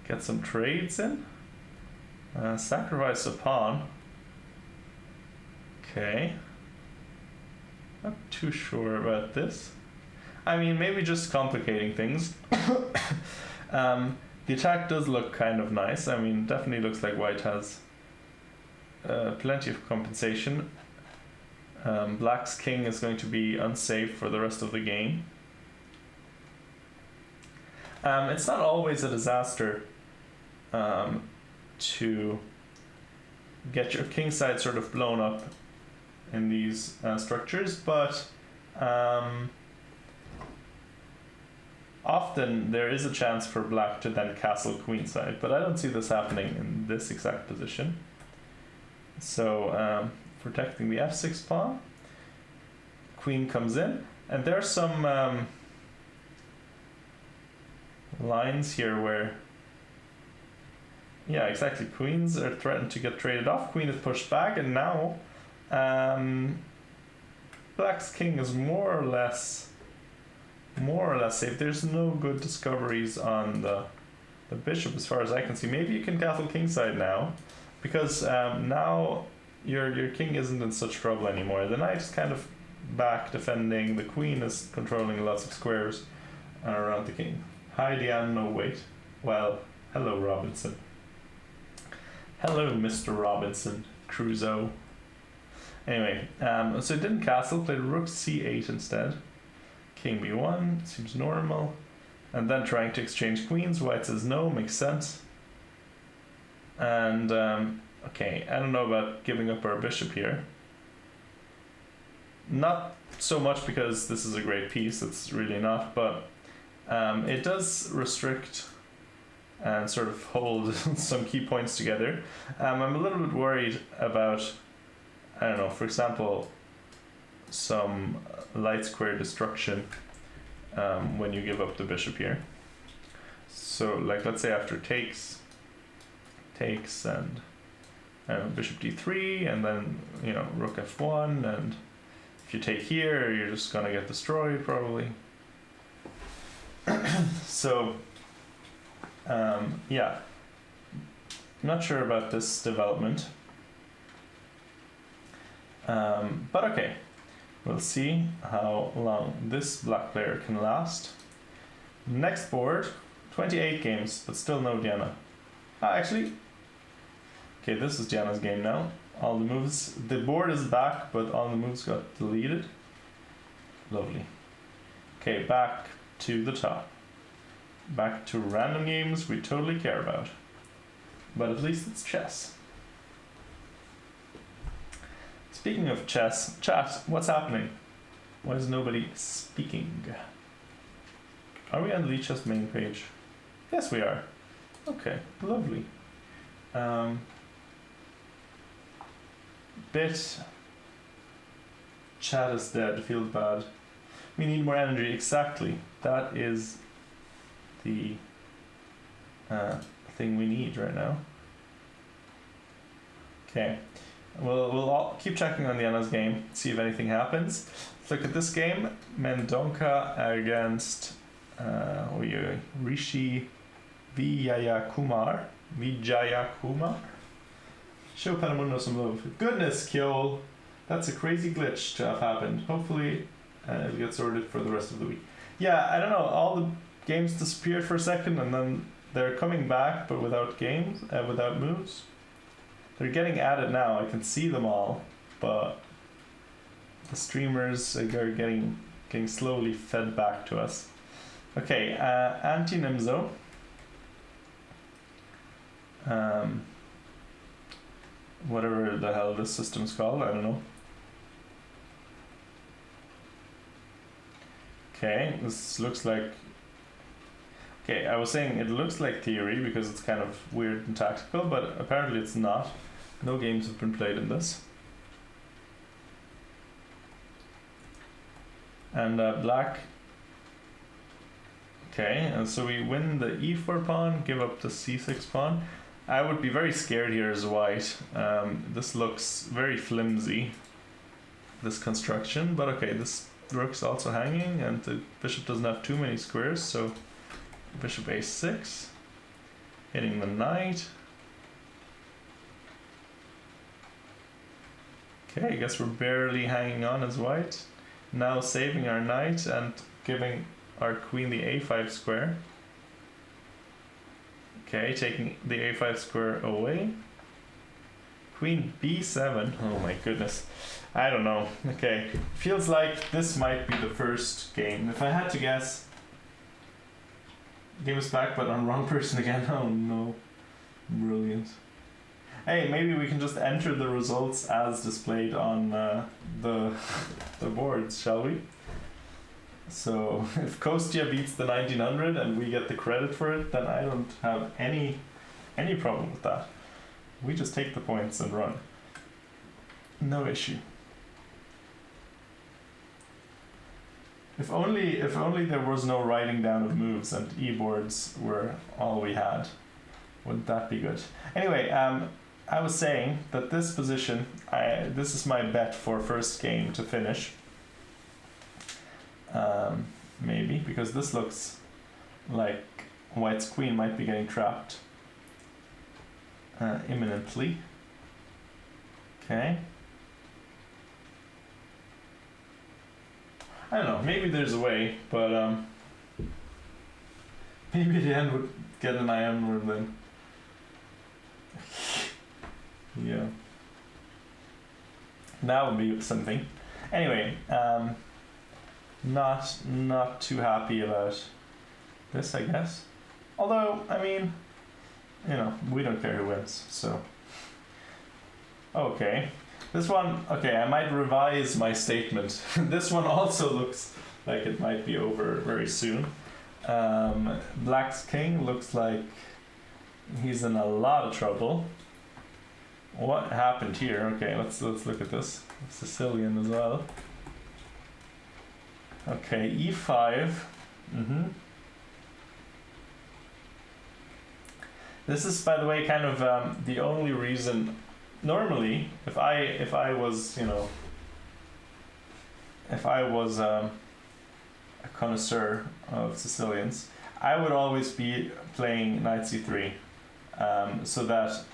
get some trades in. Sacrifice a pawn. Okay. Not too sure about this. I mean, maybe just complicating things. The attack does look kind of nice. I mean, definitely looks like white has plenty of compensation. Black's king is going to be unsafe for the rest of the game. It's not always a disaster to get your king side sort of blown up in these structures, but often there is a chance for black to then castle queen side, but I don't see this happening in this exact position. So protecting the f6 pawn, queen comes in, and there are some lines here where, yeah, exactly, queens are threatened to get traded off, queen is pushed back, and now black's king is more or less safe. There's no good discoveries on the bishop as far as I can see. Maybe you can castle kingside now, because now your king isn't in such trouble anymore. The knight is kind of back defending, the queen is controlling lots of squares around the king. Hi Diane, no wait. Well, hello Robinson. Hello Mr. Robinson Crusoe. Anyway, so it didn't castle, played rook c8 instead. King b1, seems normal. And then trying to exchange queens, white says no, makes sense. And, okay, I don't know about giving up our bishop here. Not so much because this is a great piece, it's really not, but it does restrict and sort of hold some key points together. I'm a little bit worried about, I don't know, for example, some light square destruction when you give up the bishop here. So, like, let's say after takes and bishop d3, and then, you know, rook f1, and if you take here, you're just gonna get destroyed probably. So, yeah, not sure about this development, but okay, we'll see how long this black player can last. Next board, 28 games, but still no Diana. Actually, okay, this is Diana's game now. All the moves, the board is back, but all the moves got deleted. Lovely. Okay, back to the top. Back to random games we totally care about. But at least it's chess. Speaking of chess, chat, what's happening? Why is nobody speaking? Are we on the Lead Chess main page? Yes, we are. Okay, lovely. Bit. Chat is dead, feels bad. We need more energy, exactly. That is the thing we need right now. Okay, we'll all keep checking on Diana's game, see if anything happens. Let's look at this game. Mendonca against Rishi Vijayakumar. Show Panamundo some love. Goodness, Kjol. That's a crazy glitch to have happened. Hopefully it'll get sorted for the rest of the week. Yeah, I don't know. All the games disappeared for a second, and then they're coming back, but without games, without moves. They're getting added now. I can see them all, but the streamers are getting slowly fed back to us. Okay, Anti-Nimzo. Whatever the hell this system's called, I don't know. Okay, this looks like... Okay, I was saying it looks like theory because it's kind of weird and tactical, but apparently it's not. No games have been played in this. And black... Okay, and so we win the e4 pawn, give up the c6 pawn. I would be very scared here as white. This looks very flimsy, this construction, but okay, this rook's also hanging, and the bishop doesn't have too many squares, so bishop a6. hitting the knight. Okay, I guess we're barely hanging on as white. Now saving our knight and giving our queen the a5 square. Okay, taking the a5 square away. Queen b7. Oh my goodness. I don't know. Okay, feels like this might be the first game. If I had to guess, game is back, but on wrong person again. Oh no. Brilliant. Hey, maybe we can just enter the results as displayed on the boards, shall we? So if Kostya beats the 1900 and we get the credit for it, then I don't have any problem with that. We just take the points and run. No issue. If only there was no writing down of moves and e-boards were all we had. Wouldn't that be good? Anyway, I was saying that this position, this is my bet for first game to finish. Maybe, because this looks like white's queen might be getting trapped imminently. Okay. I don't know, maybe there's a way, but maybe the end would get an iron then. Yeah. That would be something. Anyway, not too happy about this, I guess. Although, I mean, you know, we don't care who wins, so. Okay. This one, okay, I might revise my statement. This one also looks like it might be over very soon. Black's king looks like he's in a lot of trouble. What happened here? Okay, let's look at this. Sicilian as well. Okay, e5. This is, by the way, kind of the only reason. Normally, if I was, you know, if I was a connoisseur of Sicilians, I would always be playing knight c3, so that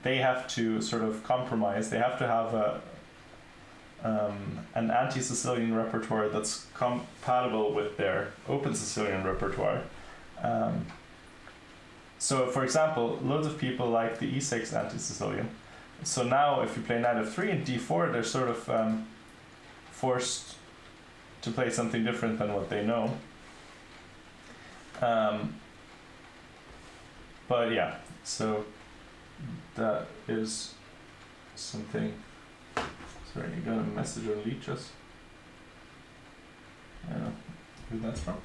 they have to sort of compromise. They have to have an anti-Sicilian repertoire that's compatible with their open Sicilian repertoire. So, for example, loads of people like the e6 anti-Sicilian. So now, if you play knight f3 and d4, they're sort of forced to play something different than what they know. But yeah, so that is something. Sorry, you got a message on Leechus. I don't know who that's from.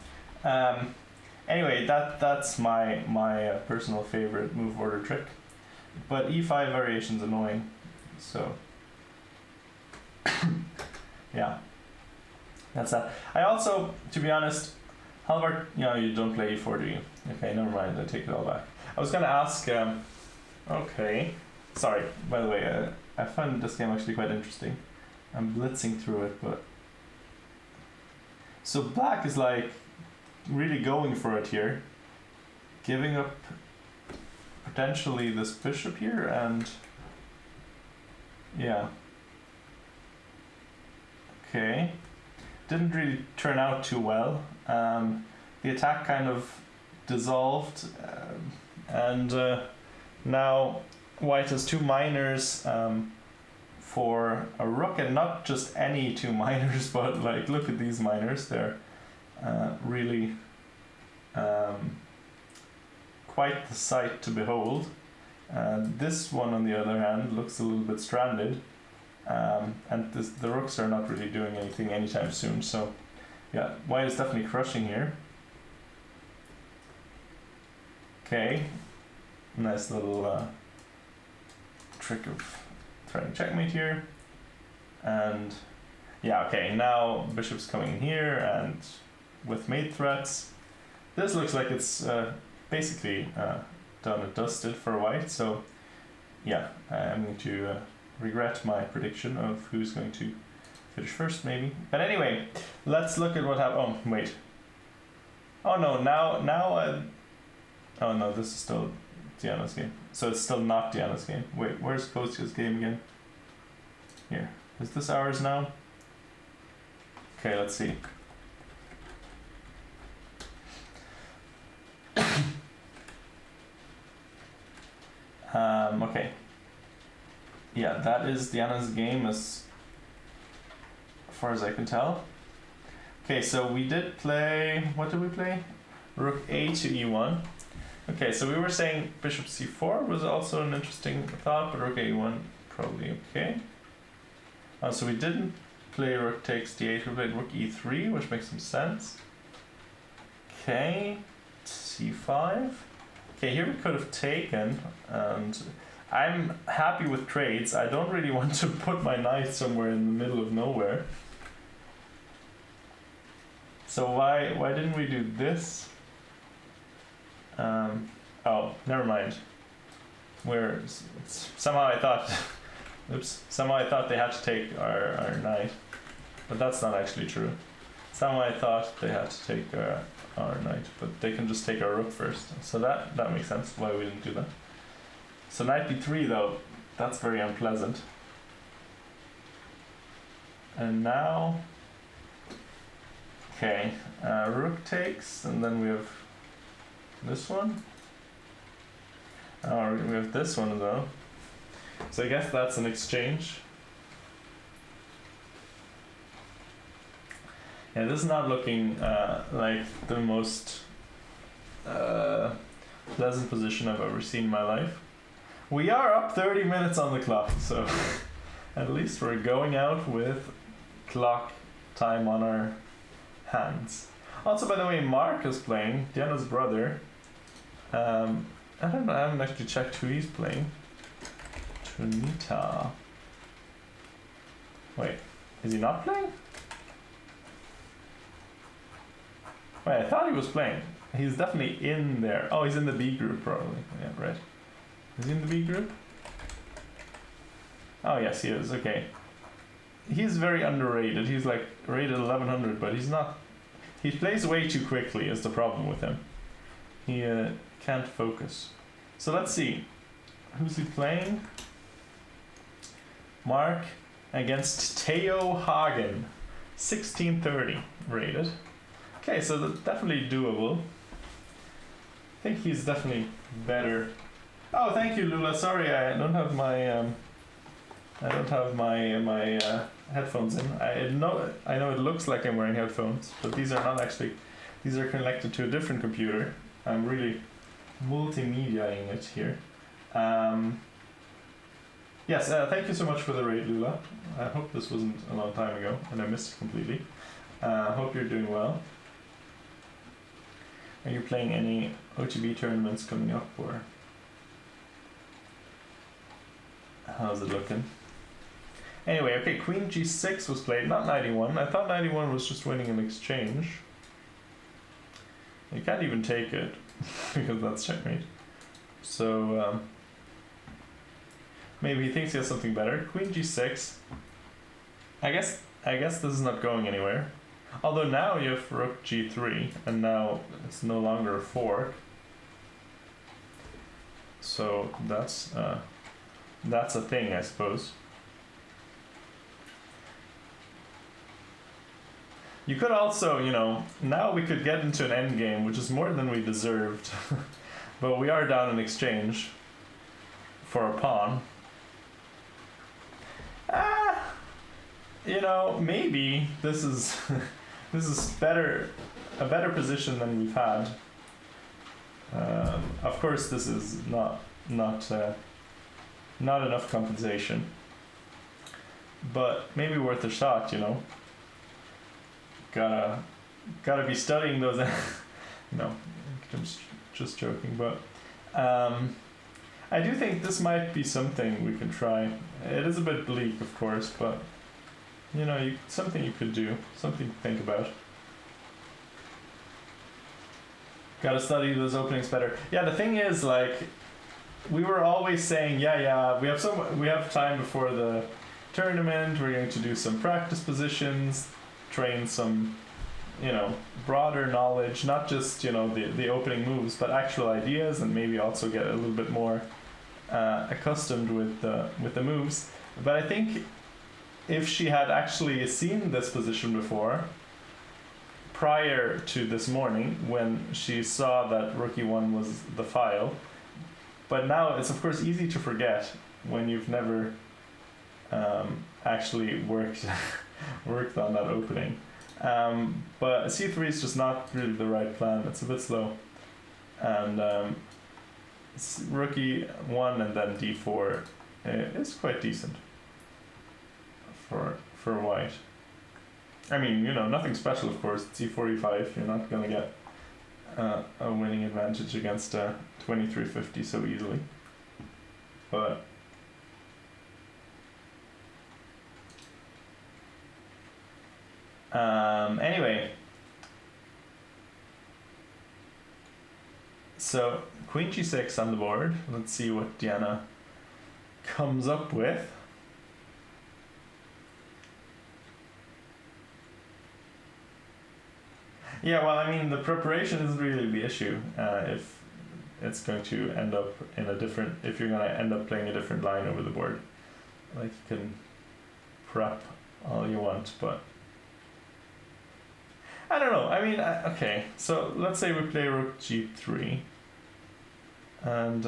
Anyway, that's my personal favorite move order trick, but e5 variation's annoying, so yeah, that's that. I also, to be honest, Halvard, you don't play e4, do you? Okay, never mind, I take it all back. I was gonna ask, okay, sorry, by the way, I found this game actually quite interesting. I'm blitzing through it, but so black is like really going for it here, giving up potentially this bishop here, and yeah, okay, didn't really turn out too well. The attack kind of dissolved, and now white has two minors for a rook, and not just any two minors, but like, look at these minors, they're really quite the sight to behold. This one, on the other hand, looks a little bit stranded, and the rooks are not really doing anything anytime soon. So, yeah, white is definitely crushing here. Okay, nice little trick of trying to checkmate here, and yeah, okay, now bishop's coming in here, and with mate threats, this looks like it's basically done and dusted for white. So yeah, I'm going to regret my prediction of who's going to finish first, maybe. But anyway, let's look at what happened. Oh wait, oh no, now Oh no, this is still Diana's game. So it's still not Diana's game. Wait, where's Kostya's game again? Here. Is this ours now? Okay, let's see. Okay. Yeah, that is Diana's game as far as I can tell. Okay, so we did play, what did we play? Rook A to E1. Okay, so we were saying Bishop C4 was also an interesting thought, but Rook A1 probably okay. So we didn't play Rook takes D8, we played Rook E3, which makes some sense. Okay, C5. Okay, here we could have taken, and I'm happy with trades. I don't really want to put my knight somewhere in the middle of nowhere. So why didn't we do this? Oh, never mind. Somehow I thought, somehow I thought they had to take our knight, but that's not actually true. Somehow I thought they had to take our knight, but they can just take our rook first. So that makes sense why we didn't do that. So knight b3 though, that's very unpleasant. And now, okay, rook takes, and then we have this one. Oh, we have this one though. So I guess that's an exchange. Yeah, this is not looking like the most pleasant position I've ever seen in my life. We are up 30 minutes on the clock, so at least we're going out with clock time on our hands. Also, by the way, Mark is playing, Diana's brother. I don't know, I haven't actually checked who he's playing. Trinita. Wait, is he not playing? Wait, I thought he was playing. He's definitely in there. Oh, he's in the B group probably. Yeah, right. Is he in the B group? Oh, yes, he is. Okay. He's very underrated. He's like rated 1100, but he's not. He plays way too quickly is the problem with him. He can't focus. So let's see. Who's he playing? Mark against Theo Hagen. 1630 rated. Okay, so that's definitely doable. I think he's definitely better. Oh, thank you, Lula. Sorry, I don't have my headphones in. I know it looks like I'm wearing headphones, but these are not actually. These are connected to a different computer. I'm really multimediaing it here. Yes, thank you so much for the raid, Lula. I hope this wasn't a long time ago and I missed it completely. Hope you're doing well. Are you playing any OTB tournaments coming up, or how's it looking? Anyway, okay, Queen G6 was played, not 91. I thought 91 was just winning an exchange. You can't even take it because that's checkmate. So maybe he thinks he has something better. Queen G6. I guess this is not going anywhere. Although now you have Rook G3, and now it's no longer a fork. So that's a thing, I suppose. You could also, now we could get into an endgame, which is more than we deserved. But we are down in exchange for a pawn. Maybe this is this is a better position than we've had. Of course, this is not enough compensation, but maybe worth a shot. Gotta be studying those. No, I'm just joking, but I do think this might be something we could try. It is a bit bleak, of course, but something you could do, something to think about. Gotta study those openings better. Yeah, the thing is, we were always saying, we have time before the tournament. We're going to do some practice positions, train some you know, broader knowledge, not just, you know, the opening moves, but actual ideas, and maybe also get a little bit more accustomed with the moves. But I think if she had actually seen this position before, prior to this morning, when she saw that rook e1 was the file, but now it's of course easy to forget when you've never actually worked on that opening. But c3 is just not really the right plan. It's a bit slow, and rook e1 and then d4 is quite decent for white. I mean, you know, nothing special, of course. It's e4, e5. You're not going to get a winning advantage against 2350 so easily. But anyway, so queen g6 on the board. Let's see what Diana comes up with. Yeah, well, I mean, the preparation isn't really the issue. If it's going to end up in a different, if you're going to end up playing a different line over the board, like, you can prep all you want, but I don't know. I mean, okay, so let's say we play rook g3, and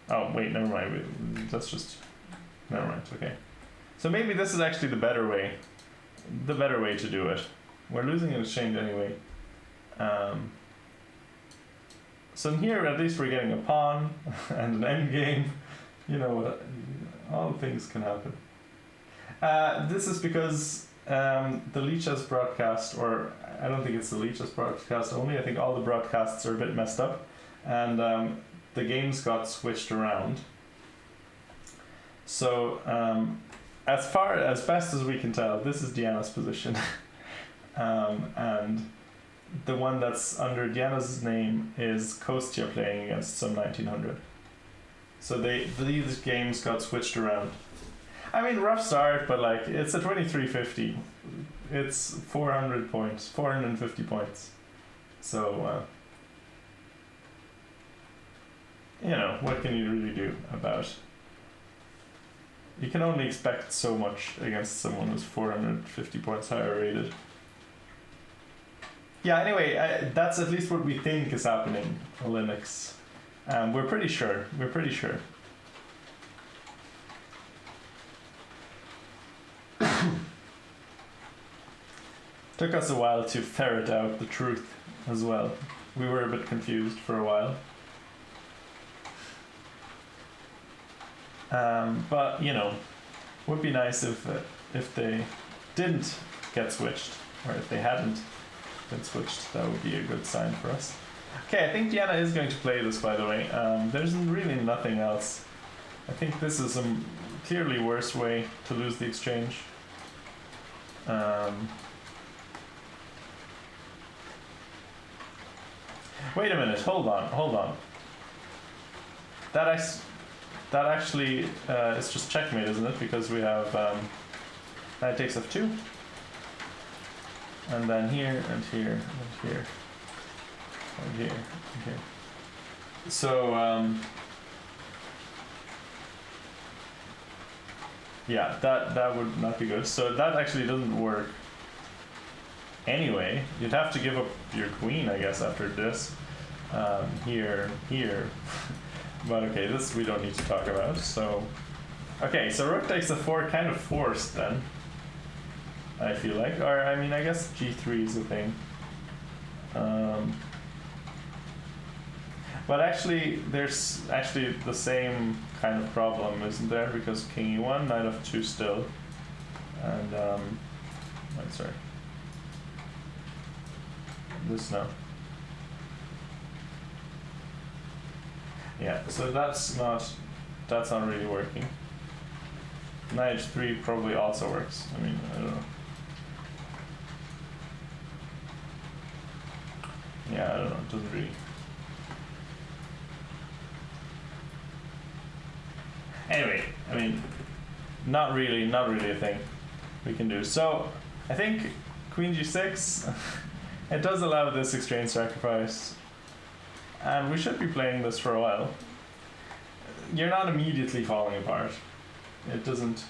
oh wait, never mind. That's just never mind. Okay, so maybe this is actually the better way to do it. We're losing an exchange anyway. So in here, at least we're getting a pawn and an endgame. You know, all things can happen. This is because the Lichess broadcast, or I don't think it's the Lichess broadcast only, I think all the broadcasts are a bit messed up, and the games got switched around. So as best as we can tell, this is Diana's position. And the one that's under Diana's name is Kostya playing against some 1900. So these games got switched around. I mean, rough start, but like, it's a 2350. It's 400 points, 450 points. So, you know, what can you really do about it? You can only expect so much against someone who's 450 points higher rated. Yeah, anyway, that's at least what we think is happening on Linux. We're pretty sure. Took us a while to ferret out the truth as well. We were a bit confused for a while. But, you know, would be nice if they didn't get switched, or if they hadn't been switched. That would be a good sign for us. Okay, I think Diana is going to play this, by the way. There's really nothing else. I think this is a clearly worse way to lose the exchange. Wait a minute, hold on. That actually is just checkmate, isn't it? Because we have knight takes f2. And then here, and here, and here, and here, and here. So, yeah, that would not be good. So that actually doesn't work. Anyway, you'd have to give up your queen, I guess, after this. Here. But okay, this we don't need to talk about. So, okay, so rook takes f4, kind of forced then. I feel like, or I mean, I guess g3 is a thing. But actually, there's actually the same kind of problem, isn't there? Because king e1, knight f2 still, and wait, sorry, this now. Yeah, so that's not really working. Knight h3 probably also works. I mean, I don't know. Yeah, I don't know, it doesn't really. Anyway, I mean, not really a thing we can do. So, I think Queen g6. It does allow this exchange sacrifice, and we should be playing this for a while. You're not immediately falling apart. It doesn't.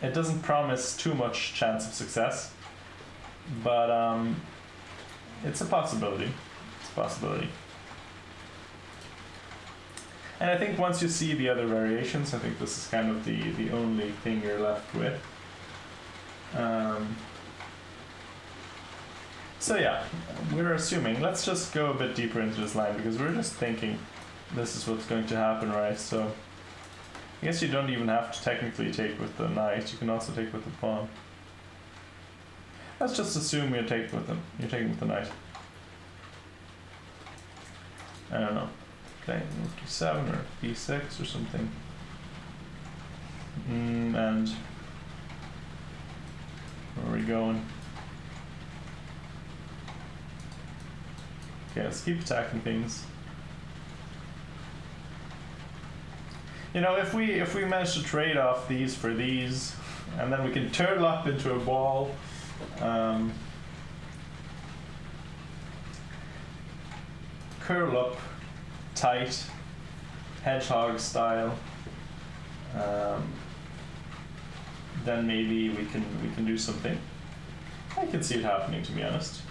It doesn't promise too much chance of success, but it's a possibility. It's a possibility. And I think once you see the other variations, I think this is kind of the only thing you're left with. So yeah, we're assuming, let's just go a bit deeper into this line, because we're just thinking this is what's going to happen, right? So I guess you don't even have to technically take with the knight, you can also take with the pawn. Let's just assume you're taking with the knight. I don't know. Okay, move to 7 or b6 or something. And where are we going? Okay, let's keep attacking things. You know, if we manage to trade off these for these, and then we can turtle up into a ball. Curl up tight, hedgehog style. Then maybe we can do something. I can see it happening, to be honest.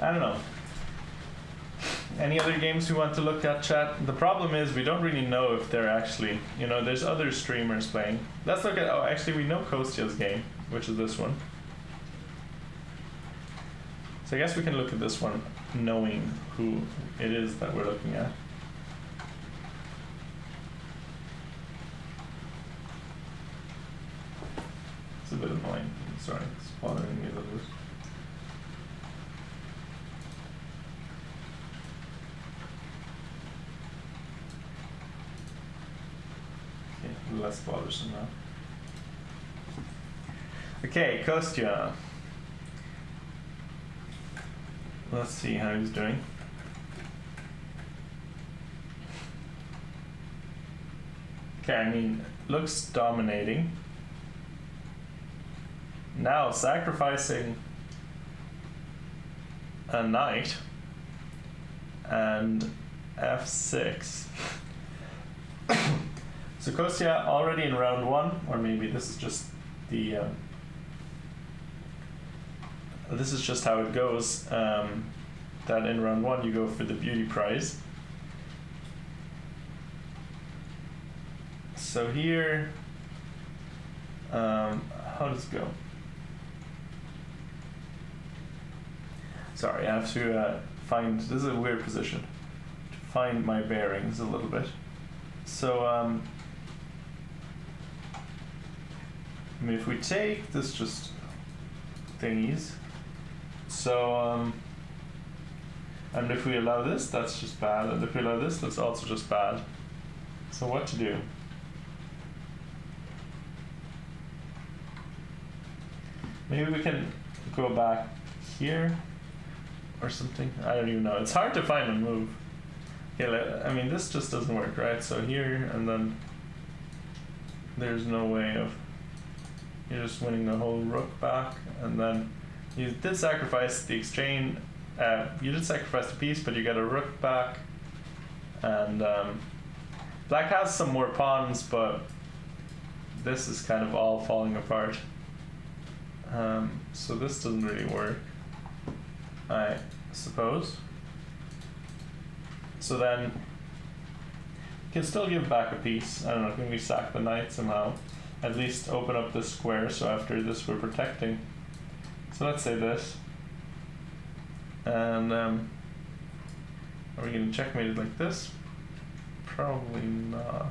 I don't know. Any other games we want to look at, chat? The problem is we don't really know if they're actually, you know, there's other streamers playing. Let's look at, oh, actually we know Kostya's game, which is this one. So I guess we can look at this one knowing who it is that we're looking at. It's a bit annoying. Sorry, it's bothering me a little bit. Okay, less bothersome now. Okay, Kostya. Let's see how he's doing. Okay, I mean, looks dominating. Now sacrificing a knight and f6. So Kostya already in round 1, or maybe this is just the this is just how it goes, that in round 1 you go for the beauty prize. So here, how does it go? Sorry, I have to find, this is a weird position, to find my bearings a little bit. So, I mean, if we take this just thingies, so, and if we allow this, that's just bad, and if we allow this, that's also just bad. So what to do? Maybe we can go back here or something. I don't even know. It's hard to find a move. Okay, I mean, this just doesn't work, right? So here, and then there's no way of, you're just winning the whole rook back, and then you did sacrifice the exchange. You did sacrifice the piece, but you get a rook back, and black has some more pawns, but this is kind of all falling apart. So this doesn't really work, I suppose. So then you can still give back a piece. I don't know, can we sack the knight somehow? At least open up this square, so after this we're protecting. So let's say this. And are we going to checkmate it like this? Probably not.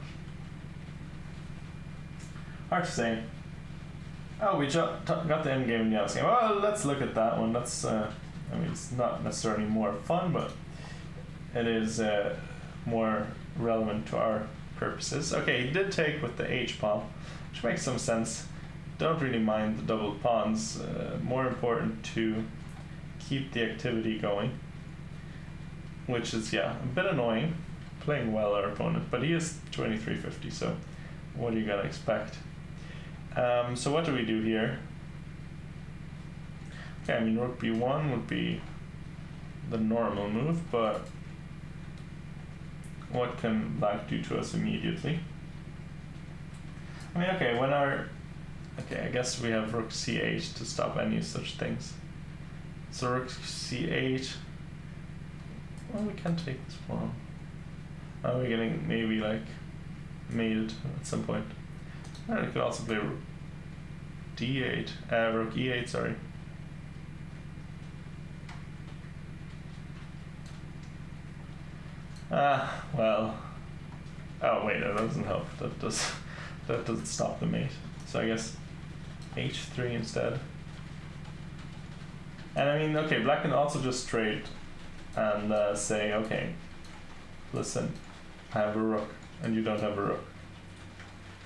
Hard to say. Oh, we got the end game in the out's game. Well, let's look at that one. That's, I mean, it's not necessarily more fun, but it is more relevant to our purposes. Okay, he did take with the H pawn, which makes some sense. don't really mind the double pawns. More important to keep the activity going, which is, yeah, a bit annoying. Playing well, our opponent, but he is 2350, so what are you gonna expect? So what do we do here? Okay, I mean, rook b1 would be the normal move, but what can black do to us immediately? I mean, okay, I guess we have rook c8 to stop any such things. So rook c8, well, we can take this pawn. Are we getting maybe like mated at some point? And we could also play rook d8, rook e8, sorry. Well, oh wait, that doesn't help. That doesn't stop the mate. So I guess h3 instead. And I mean, okay, black can also just trade and say, okay, listen, I have a rook and you don't have a rook.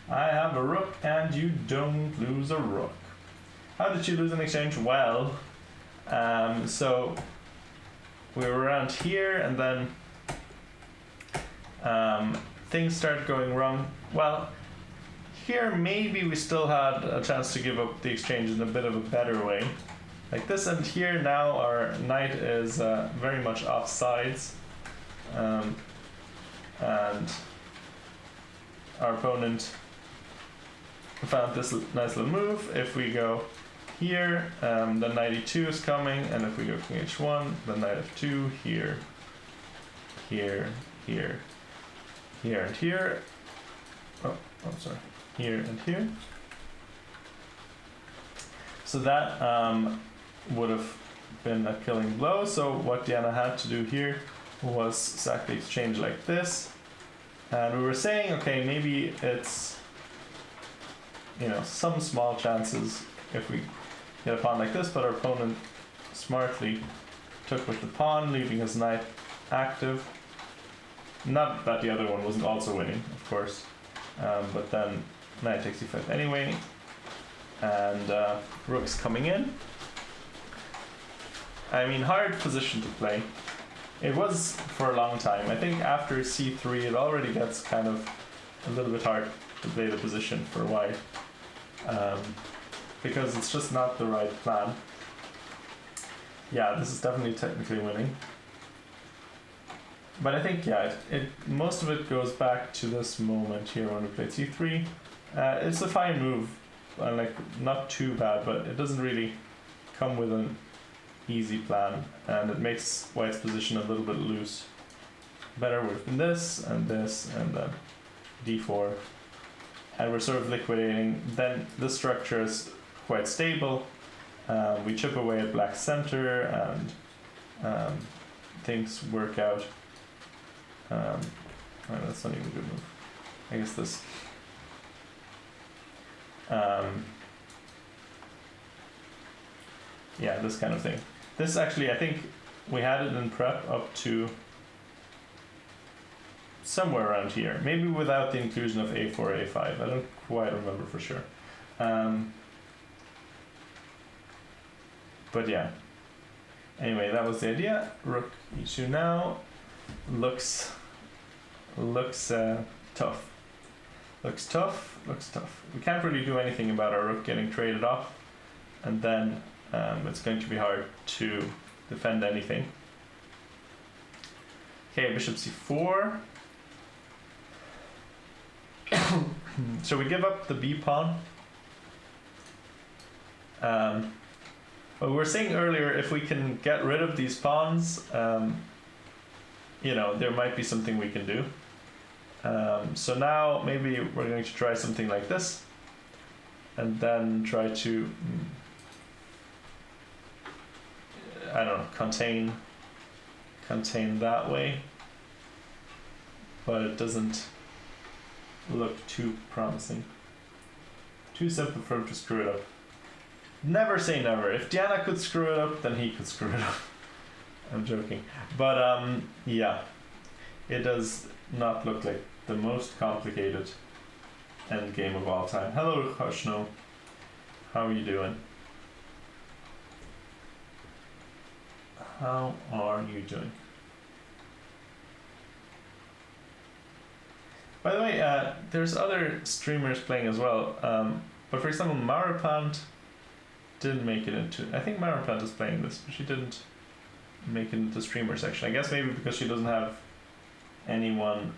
I have a rook and you don't lose a rook. How did you lose in exchange? Well, so we were around here and then things start going wrong. Well, here maybe we still had a chance to give up the exchange in a bit of a better way. Like this, and here now our knight is very much off sides. And our opponent found this nice little move. If we go here, then knight e2 is coming, and if we go king h1, then knight f2, here, here, here, here, and here. Oh, I'm sorry. Here and here. So that would have been a killing blow. So what Diana had to do here was sack the exchange like this, and we were saying, okay, maybe it's, you know, some small chances if we get a pawn like this, but our opponent smartly took with the pawn, leaving his knight active. Not that the other one wasn't also winning, of course, but then knight takes e5 anyway, and rook's coming in. I mean, hard position to play. It was for a long time. I think after c3 it already gets kind of a little bit hard to play the position for white, because it's just not the right plan. Yeah, this is definitely technically winning. But I think, yeah, most of it goes back to this moment here when we played c3. It's a fine move, like not too bad, but it doesn't really come with an easy plan, and it makes white's position a little bit loose. Better with this and then d4, and we're sort of liquidating. Then this structure is quite stable. We chip away at black's center, and things work out. That's not even a good move. I guess this. Yeah, this kind of thing. This actually, I think we had it in prep up to somewhere around here. Maybe without the inclusion of a4, a5. I don't quite remember for sure. But yeah. Anyway, that was the idea. Rook e2 now looks tough. Looks tough. We can't really do anything about our rook getting traded off, and then it's going to be hard to defend anything. Okay, bishop c4. So we give up the b pawn. But we were saying earlier, if we can get rid of these pawns, you know, there might be something we can do. So now maybe we're going to try something like this, and then try to, I don't know, contain that way, but it doesn't look too promising. Too simple for him to screw it up. Never say never. If Diana could screw it up, then he could screw it up. I'm joking. But yeah, it does not look like the most complicated endgame of all time. Hello, Hushno. How are you doing? How are you doing? By the way, there's other streamers playing as well. But for example, Mariplant didn't make it into. I think Mariplant is playing this, but she didn't make it into the streamer section. I guess maybe because she doesn't have anyone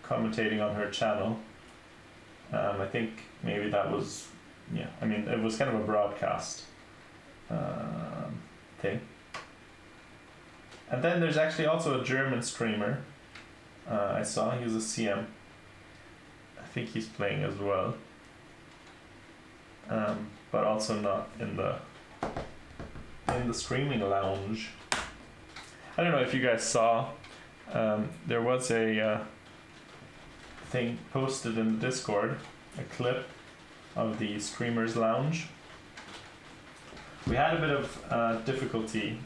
commentating on her channel. I think maybe that was, yeah. I mean, it was kind of a broadcast thing. And then there's actually also a German streamer. I saw he was a CM. I think he's playing as well. But also not in the streaming lounge. I don't know if you guys saw. There was a thing posted in the Discord, a clip of the streamers lounge. We had a bit of difficulty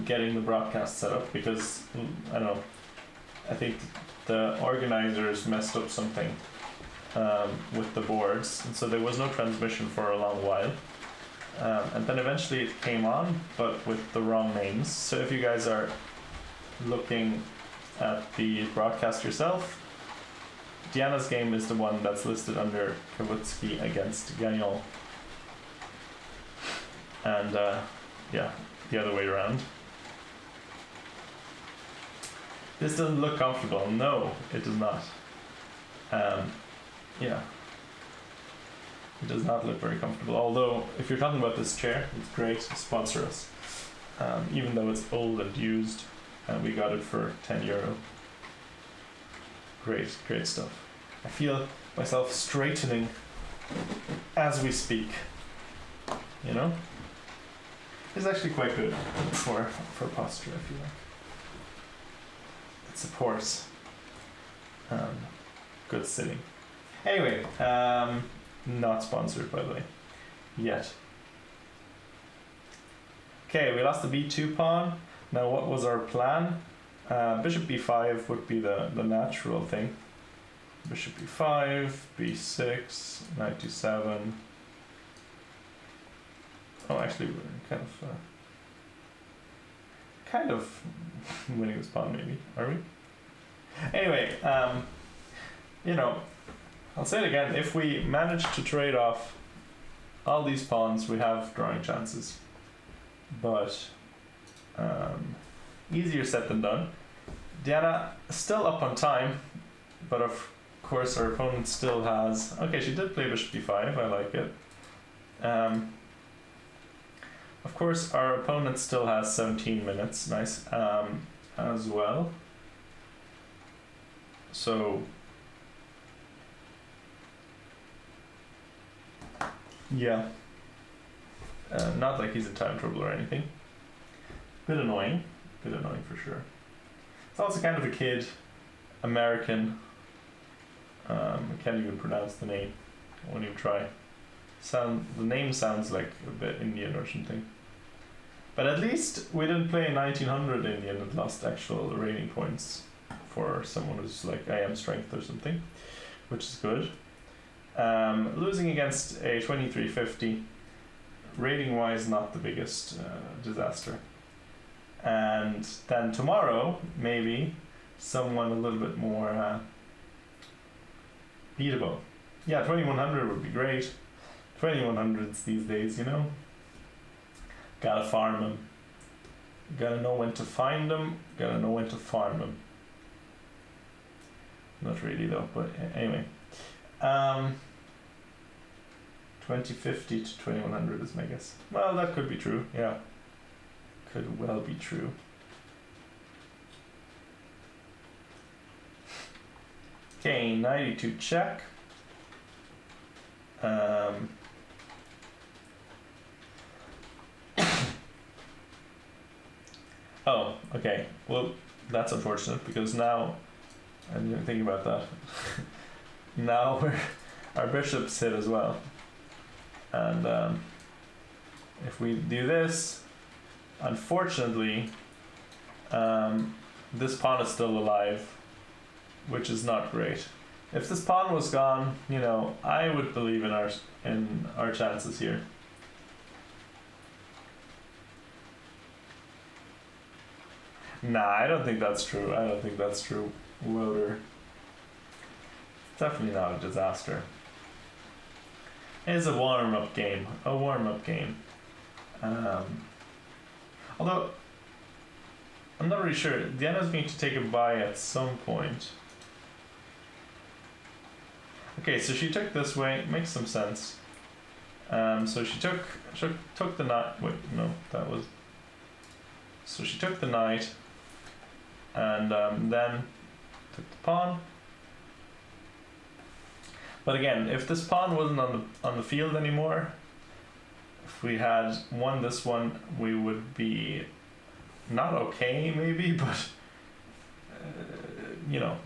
getting the broadcast set up because I don't know. I think the organizers messed up something with the boards, and so there was no transmission for a long while. And then eventually it came on, but with the wrong names. So if you guys are looking at the broadcast yourself, Diana's game is the one that's listed under Kawutski against Gagnon. And yeah, the other way around. This doesn't look comfortable. No, it does not. Yeah. It does not look very comfortable. Although, if you're talking about this chair, it's great. Sponsor us. Even though it's old and used, and we got it for €10. Great, great stuff. I feel myself straightening as we speak. You know? It's actually quite good for posture, I feel like. It supports good sitting. Anyway, not sponsored, by the way, yet. Okay, we lost the b2 pawn. Now what was our plan? Bishop b5 would be the natural thing. Bishop b5, b6, knight d7. Oh, actually, we're kind of winning this pawn, maybe. Are we? Anyway, you know, I'll say it again. If we manage to trade off all these pawns, we have drawing chances. But easier said than done. Diana still up on time, but of course our opponent still has. Okay, she did play bishop b5. I like it. Of course, our opponent still has 17 minutes. Nice, as well. So, yeah, not like he's in time trouble or anything. Bit annoying for sure. It's also kind of a kid, American. I can't even pronounce the name. I won't even try. The name sounds like a bit Indian or something. But at least we didn't play 1900 Indian and lost actual rating points for someone who's like IM strength or something, which is good. Losing against a 2350, rating wise, not the biggest disaster. And then tomorrow, maybe someone a little bit more beatable. Yeah, 2100 would be great. 2100s these days, you know. Gotta farm them. Gotta know when to find them. Gotta know when to farm them. Not really though, but anyway. 2050 to 2100 is my guess. Well, that could be true, yeah. Could well be true. Okay, 92 check. Oh, okay. Well, that's unfortunate because now I didn't think about that. Now our bishop's hit as well, and if we do this, unfortunately, this pawn is still alive, which is not great. If this pawn was gone, you know, I would believe in our chances here. Nah, I don't think that's true. I don't think that's true. Wouter. Definitely not a disaster. It's a warm-up game. A warm-up game. Although, I'm not really sure. Diana's going to take a bye at some point. Okay, so she took this way. Makes some sense. So she took the knight. Wait, no, that was. So she took the knight, and then took the pawn. But again, if this pawn wasn't on the field anymore, if we had won this one, we would be not okay, maybe, but you know,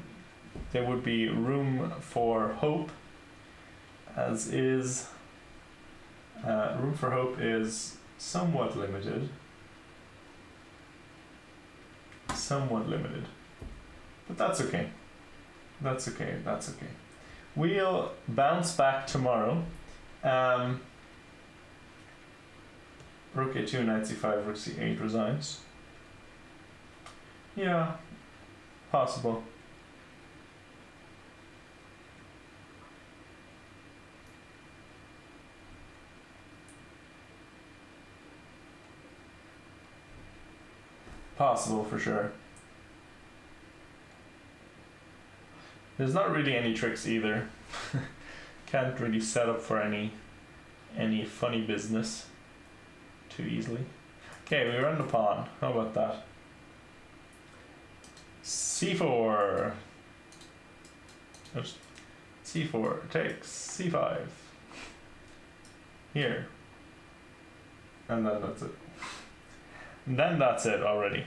there would be room for hope. As is, room for hope is somewhat limited. Somewhat limited, but that's okay. That's okay. That's okay. We'll bounce back tomorrow. Rook a2, knight c5, rook c8 resigns. Yeah, possible. Possible for sure. There's not really any tricks either. Can't really set up for any funny business too easily. Okay, we run the pawn. How about that? c4. Oops. c4 takes c5. Here. And then that's it. And then that's it already.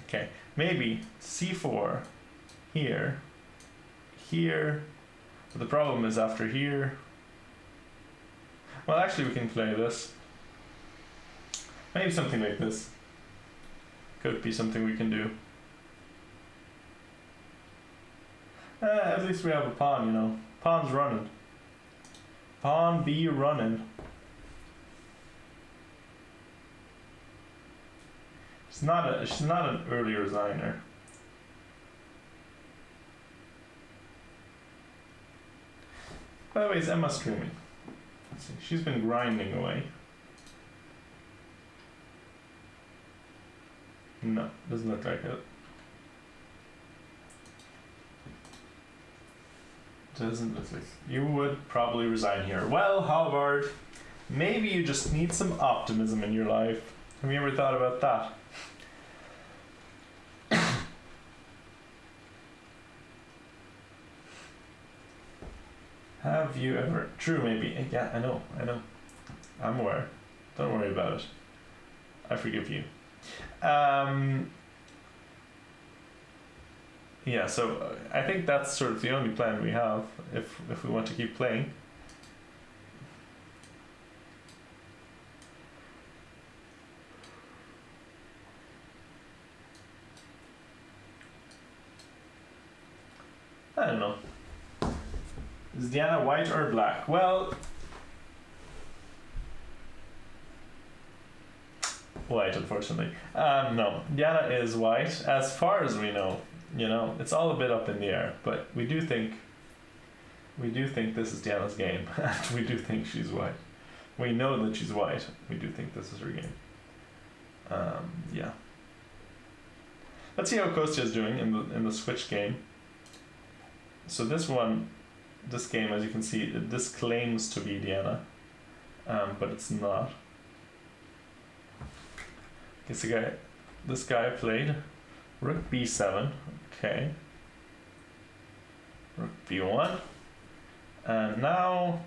Okay, maybe c4 here. Here, but the problem is after here. Well, actually, we can play this. Maybe something like this. Could be something we can do. At least we have a pawn, you know. Pawn's running. Pawn be running. She's not an early resigner. By the way, is Emma streaming? Let's see. She's been grinding away. No, doesn't look like it. Doesn't look like you would probably resign here. Well, Halvard, maybe you just need some optimism in your life. Have you ever thought about that? Have you ever? True, maybe. Yeah, I know. I'm aware. Don't worry about it. I forgive you. Yeah, so I think that's sort of the only plan we have if we want to keep playing. I don't know. Is Diana white or black? Well, white, unfortunately. No, Diana is white, as far as we know. You know, it's all a bit up in the air, but we do think this is Diana's game, and we do think she's white. We know that she's white. We do think this is her game. Yeah. Let's see how Kostya is doing in the switch game. So this game, as you can see, this claims to be Diana, but it's not. This guy played rook b7, okay. Rook b1, and now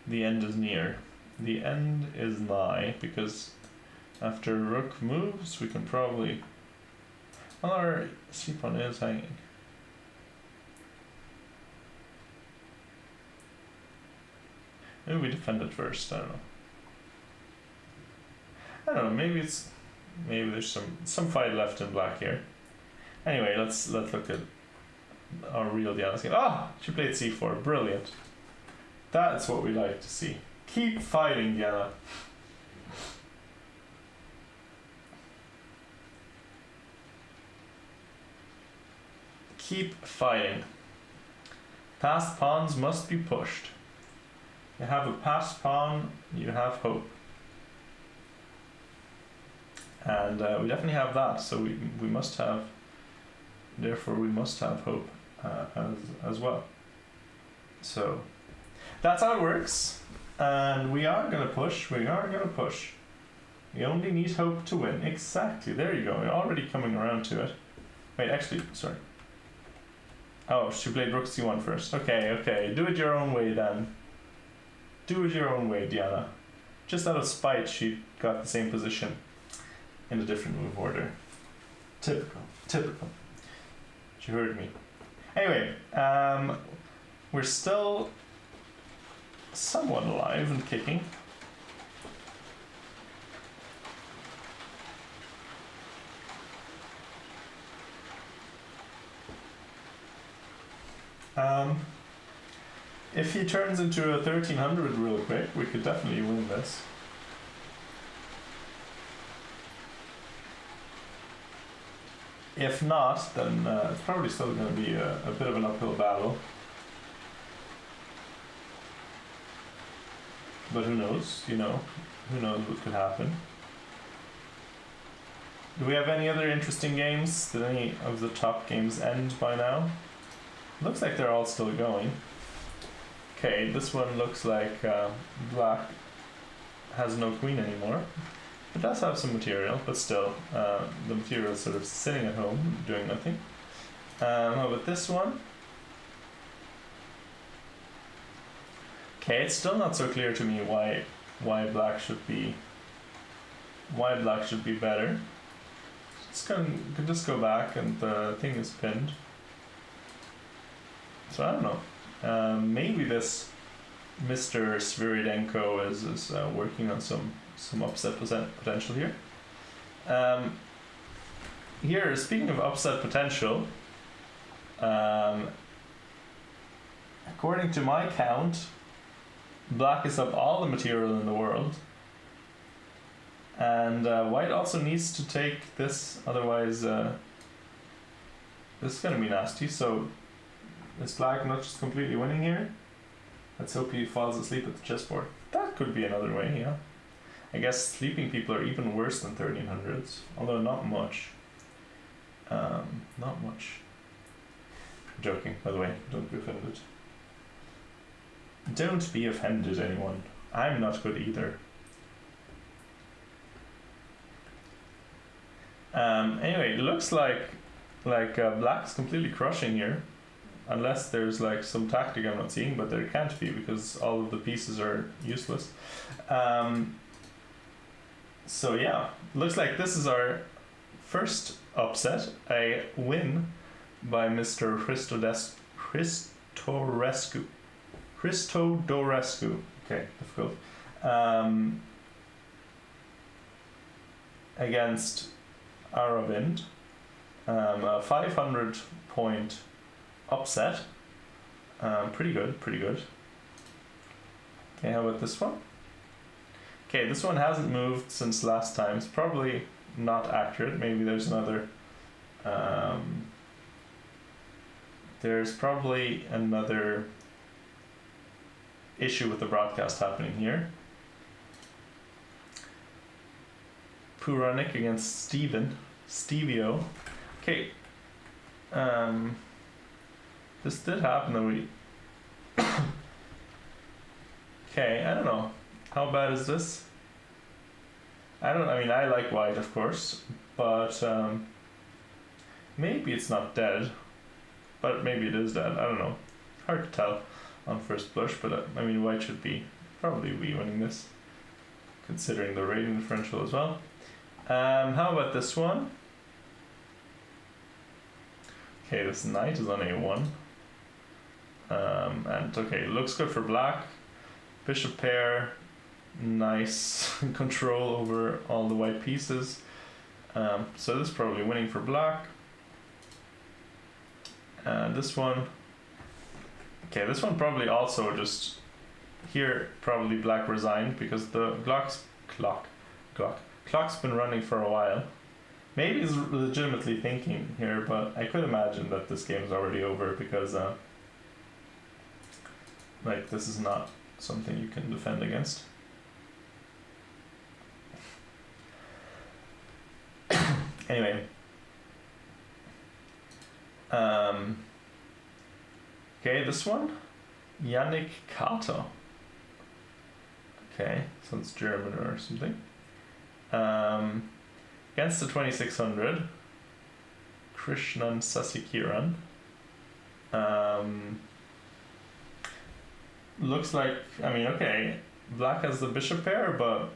the end is near. The end is nigh, because after rook moves, we can probably. Well, our c-pawn is hanging. Maybe we defend it first. I don't know. Maybe there's some fight left in black here. Anyway, let's look at our real Diana's game. Ah, she played c4. Brilliant. That's what we like to see. Keep fighting, Diana. Keep fighting. Passed pawns must be pushed. You have a passed pawn, you have hope. And we definitely have that, so we must have, therefore we must have hope as well. So that's how it works. And we are going to push, we only need hope to win. Exactly, there you go, we're already coming around to it. Wait, actually, sorry. Oh, she played rook c1 first. Okay, do it your own way then. Do it your own way, Diana. Just out of spite, she got the same position in a different move order. Typical. She heard me. Anyway, we're still somewhat alive and kicking. If he turns into a 1300 real quick, we could definitely win this. If not, then it's probably still going to be a bit of an uphill battle. But who knows, who knows what could happen. Do we have any other interesting games? Did any of the top games end by now? Looks like they're all still going. Okay, this one looks like black has no queen anymore. It does have some material, but still, the material is sort of sitting at home, doing nothing. How about this one? Okay, it's still not so clear to me why black should be better. Could just go back, and the thing is pinned. So I don't know. Maybe this Mr. Sviridenko is working on some upset potential here. Here, speaking of upset potential, according to my count, black is up all the material in the world, and white also needs to take this, otherwise this is going to be nasty. So is black not just completely winning here? Let's hope he falls asleep at the chessboard. That could be another way, yeah. I guess sleeping people are even worse than 1300s, although not much. Not much. I'm joking, by the way, don't be offended. Don't be offended, anyone. I'm not good either. Anyway, it looks like black's completely crushing here. Unless there's like some tactic I'm not seeing, but there can't be because all of the pieces are useless. So yeah, looks like this is our first upset, a win by Mr. Christodorescu. Okay, difficult. Against Aravind, a 500 point upset. Pretty good. Okay, how about this one? Okay, this one hasn't moved since last time. It's probably not accurate. Maybe there's another issue with the broadcast happening here. Puranik against Stevio. Okay. This did happen though. Okay, I don't know. How bad is this? I like white, of course, but maybe it's not dead. But maybe it is dead. I don't know. Hard to tell on first blush, but white should be probably winning this, considering the rating differential as well. How about this one? Okay, this knight is on a1. And okay, looks good for black. Bishop pair, nice control over all the white pieces. So this is probably winning for black. This one. Okay, this one probably also just here. Probably black resigned because the clock's been running for a while. Maybe he's legitimately thinking here, but I could imagine that this game is already over because like this is not something you can defend against. Anyway. Okay, this one, Yannick Carter. Okay, sounds German or something. Against the 2600, Krishnan Sasikiran. Looks like, I mean, okay, black has the bishop pair, but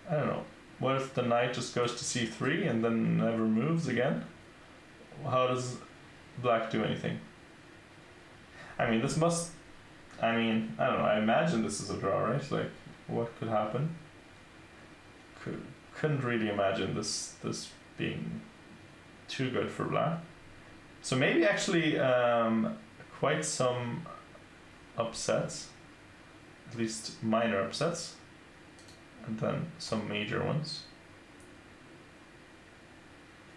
I don't know. What if the knight just goes to c3 and then never moves again? How does black do anything? I mean, this must... I mean, I don't know. I imagine this is a draw, right? Like, what could happen? Couldn't really imagine this being too good for black. So maybe actually quite some upsets. At least minor upsets. And then some major ones.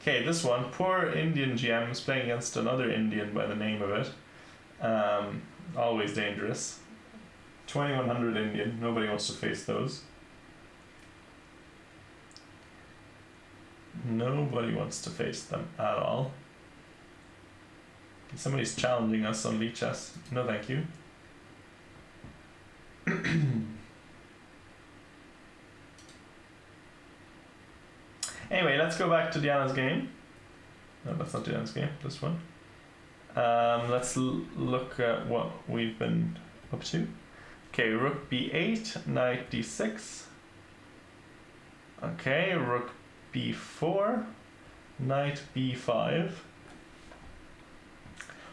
Okay, this one, poor Indian GM is playing against another Indian by the name of it. Always dangerous. 2100 Indian, nobody wants to face those. Nobody wants to face them at all. Somebody's challenging us on Lead Chess. No, thank you. Anyway, let's go back to Diana's game. No, that's not Diana's game, this one. Let's look at what we've been up to. Okay, rook b8, knight d6. Okay, rook b4, knight b5.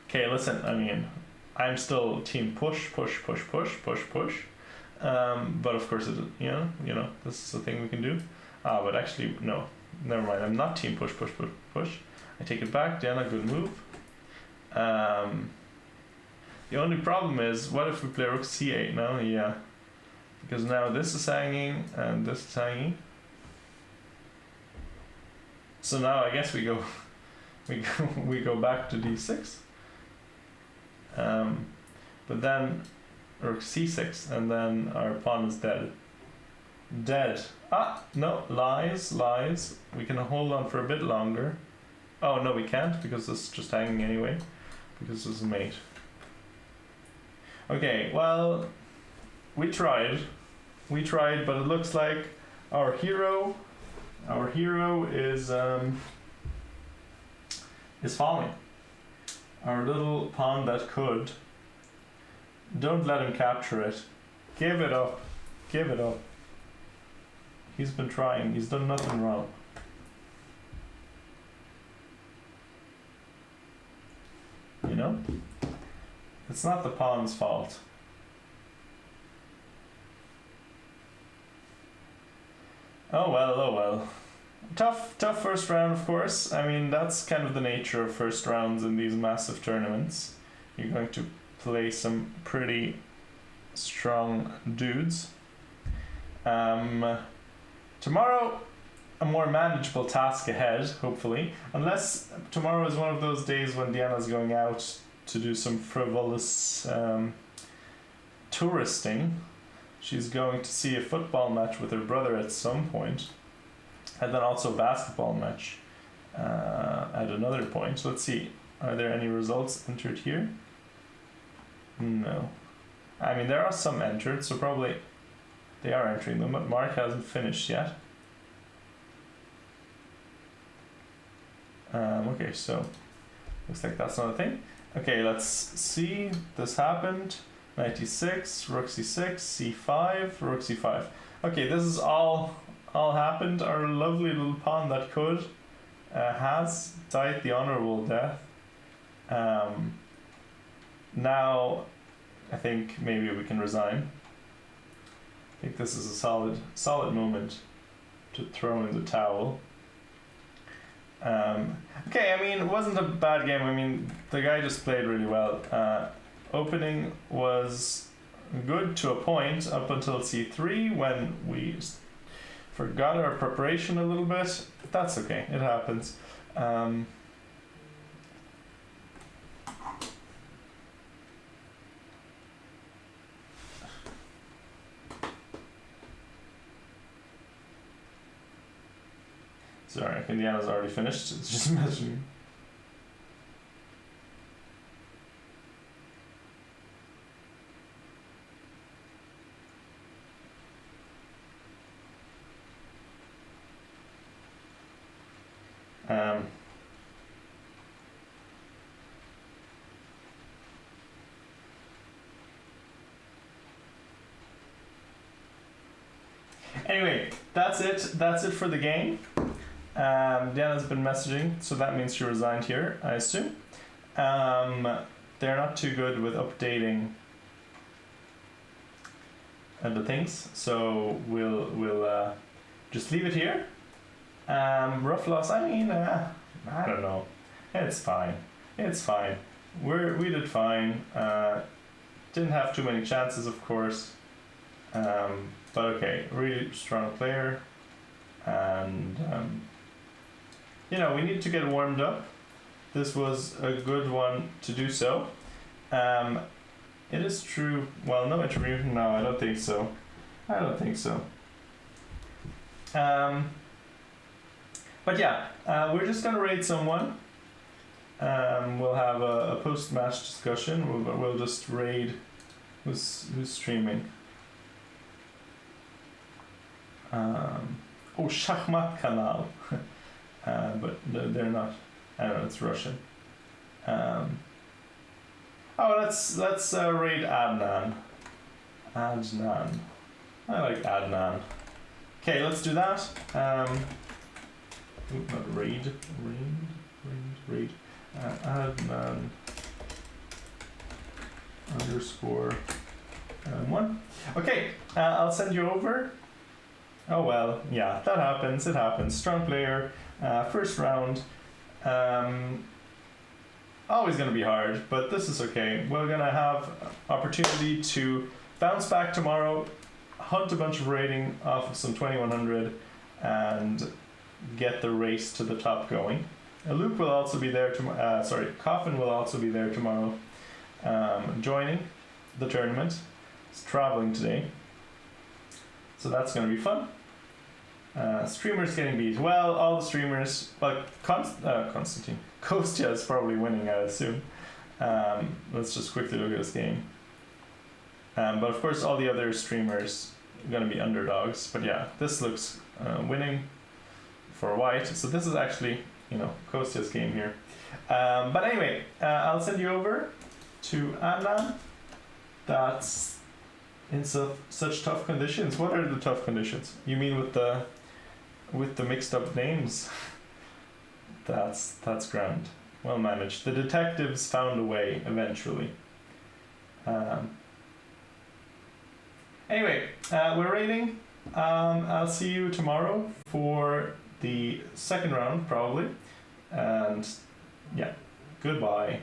Okay, listen, I mean, I'm still team push. But of course, you know, this is the thing we can do. But actually, no, never mind. I'm not team push. I take it back. Diana, good move. The only problem is, what if we play rook c8 now? Yeah, because now this is hanging and this is hanging. So now I guess we go back to d6. But then rook c6, and then our pawn is dead. No, lies. We can hold on for a bit longer. Oh no, we can't, because this is just hanging anyway, because this is mate. Okay, well, we tried, but it looks like our hero is falling. Our little pawn that could. Don't let him capture it. Give it up. He's been trying. He's done nothing wrong. You know? It's not the pawn's fault. Oh well. Tough first round, of course. I mean, that's kind of the nature of first rounds in these massive tournaments. You're going to play some pretty strong dudes. Tomorrow, a more manageable task ahead, hopefully. Unless tomorrow is one of those days when Diana's going out to do some frivolous touristing. She's going to see a football match with her brother at some point. And then also a basketball match at another point. So let's see. Are there any results entered here? No. I mean, there are some entered, so probably they are entering them, but Mark hasn't finished yet. Okay, so looks like that's not a thing. Okay, let's see. This happened. 96, rook c6, c5, rook c5. Okay, this is all happened. Our lovely little pawn that could has died the honorable death. Now I think maybe we can resign. I think this is a solid moment to throw in the towel. Okay, I mean, it wasn't a bad game. I mean, the guy just played really well. Opening was good to a point up until c3 when we forgot our preparation a little bit. That's okay, it happens. Sorry, Indiana's already finished. It's just messaging. Anyway, that's it. That's it for the game. Diana's been messaging, so that means she resigned here, I assume. They're not too good with updating the things, so we'll just leave it here. Rough loss. I mean, I don't know. It's fine. It's fine. We did fine. Didn't have too many chances, of course. But okay, really strong player, and you know, we need to get warmed up. This was a good one to do so. It is true. Well, no interview. No, I don't think so. I don't think so. But yeah, we're just gonna raid someone. We'll have a post-match discussion. We'll just raid who's streaming. Oh, Shachmat Kanal. But they're not. I don't know, it's Russian. Oh, let's raid Adnan. Adnan. I like Adnan. Okay, let's do that. Not raid. Adnan underscore 1. Okay, I'll send you over. Oh well, yeah, that happens. It happens. Strong player. First round. Always going to be hard, but this is okay. We're going to have opportunity to bounce back tomorrow, hunt a bunch of rating off of some 2100, and get the race to the top going. Luke will also be there tomorrow. Coffin will also be there tomorrow, joining the tournament. He's traveling today, so that's going to be fun. Streamers getting beat. Well, all the streamers, like Constantine. Kostya is probably winning, I assume. Let's just quickly look at this game. But of course, all the other streamers are going to be underdogs. But yeah, this looks winning for white. So this is actually, you know, Kostya's game here. But anyway, I'll send you over to Adnan. That's in such tough conditions. What are the tough conditions? You mean with the mixed up names? That's grand. Well managed. The detectives found a way eventually. Anyway, we're rating. I'll see you tomorrow for the second round probably. And yeah, goodbye.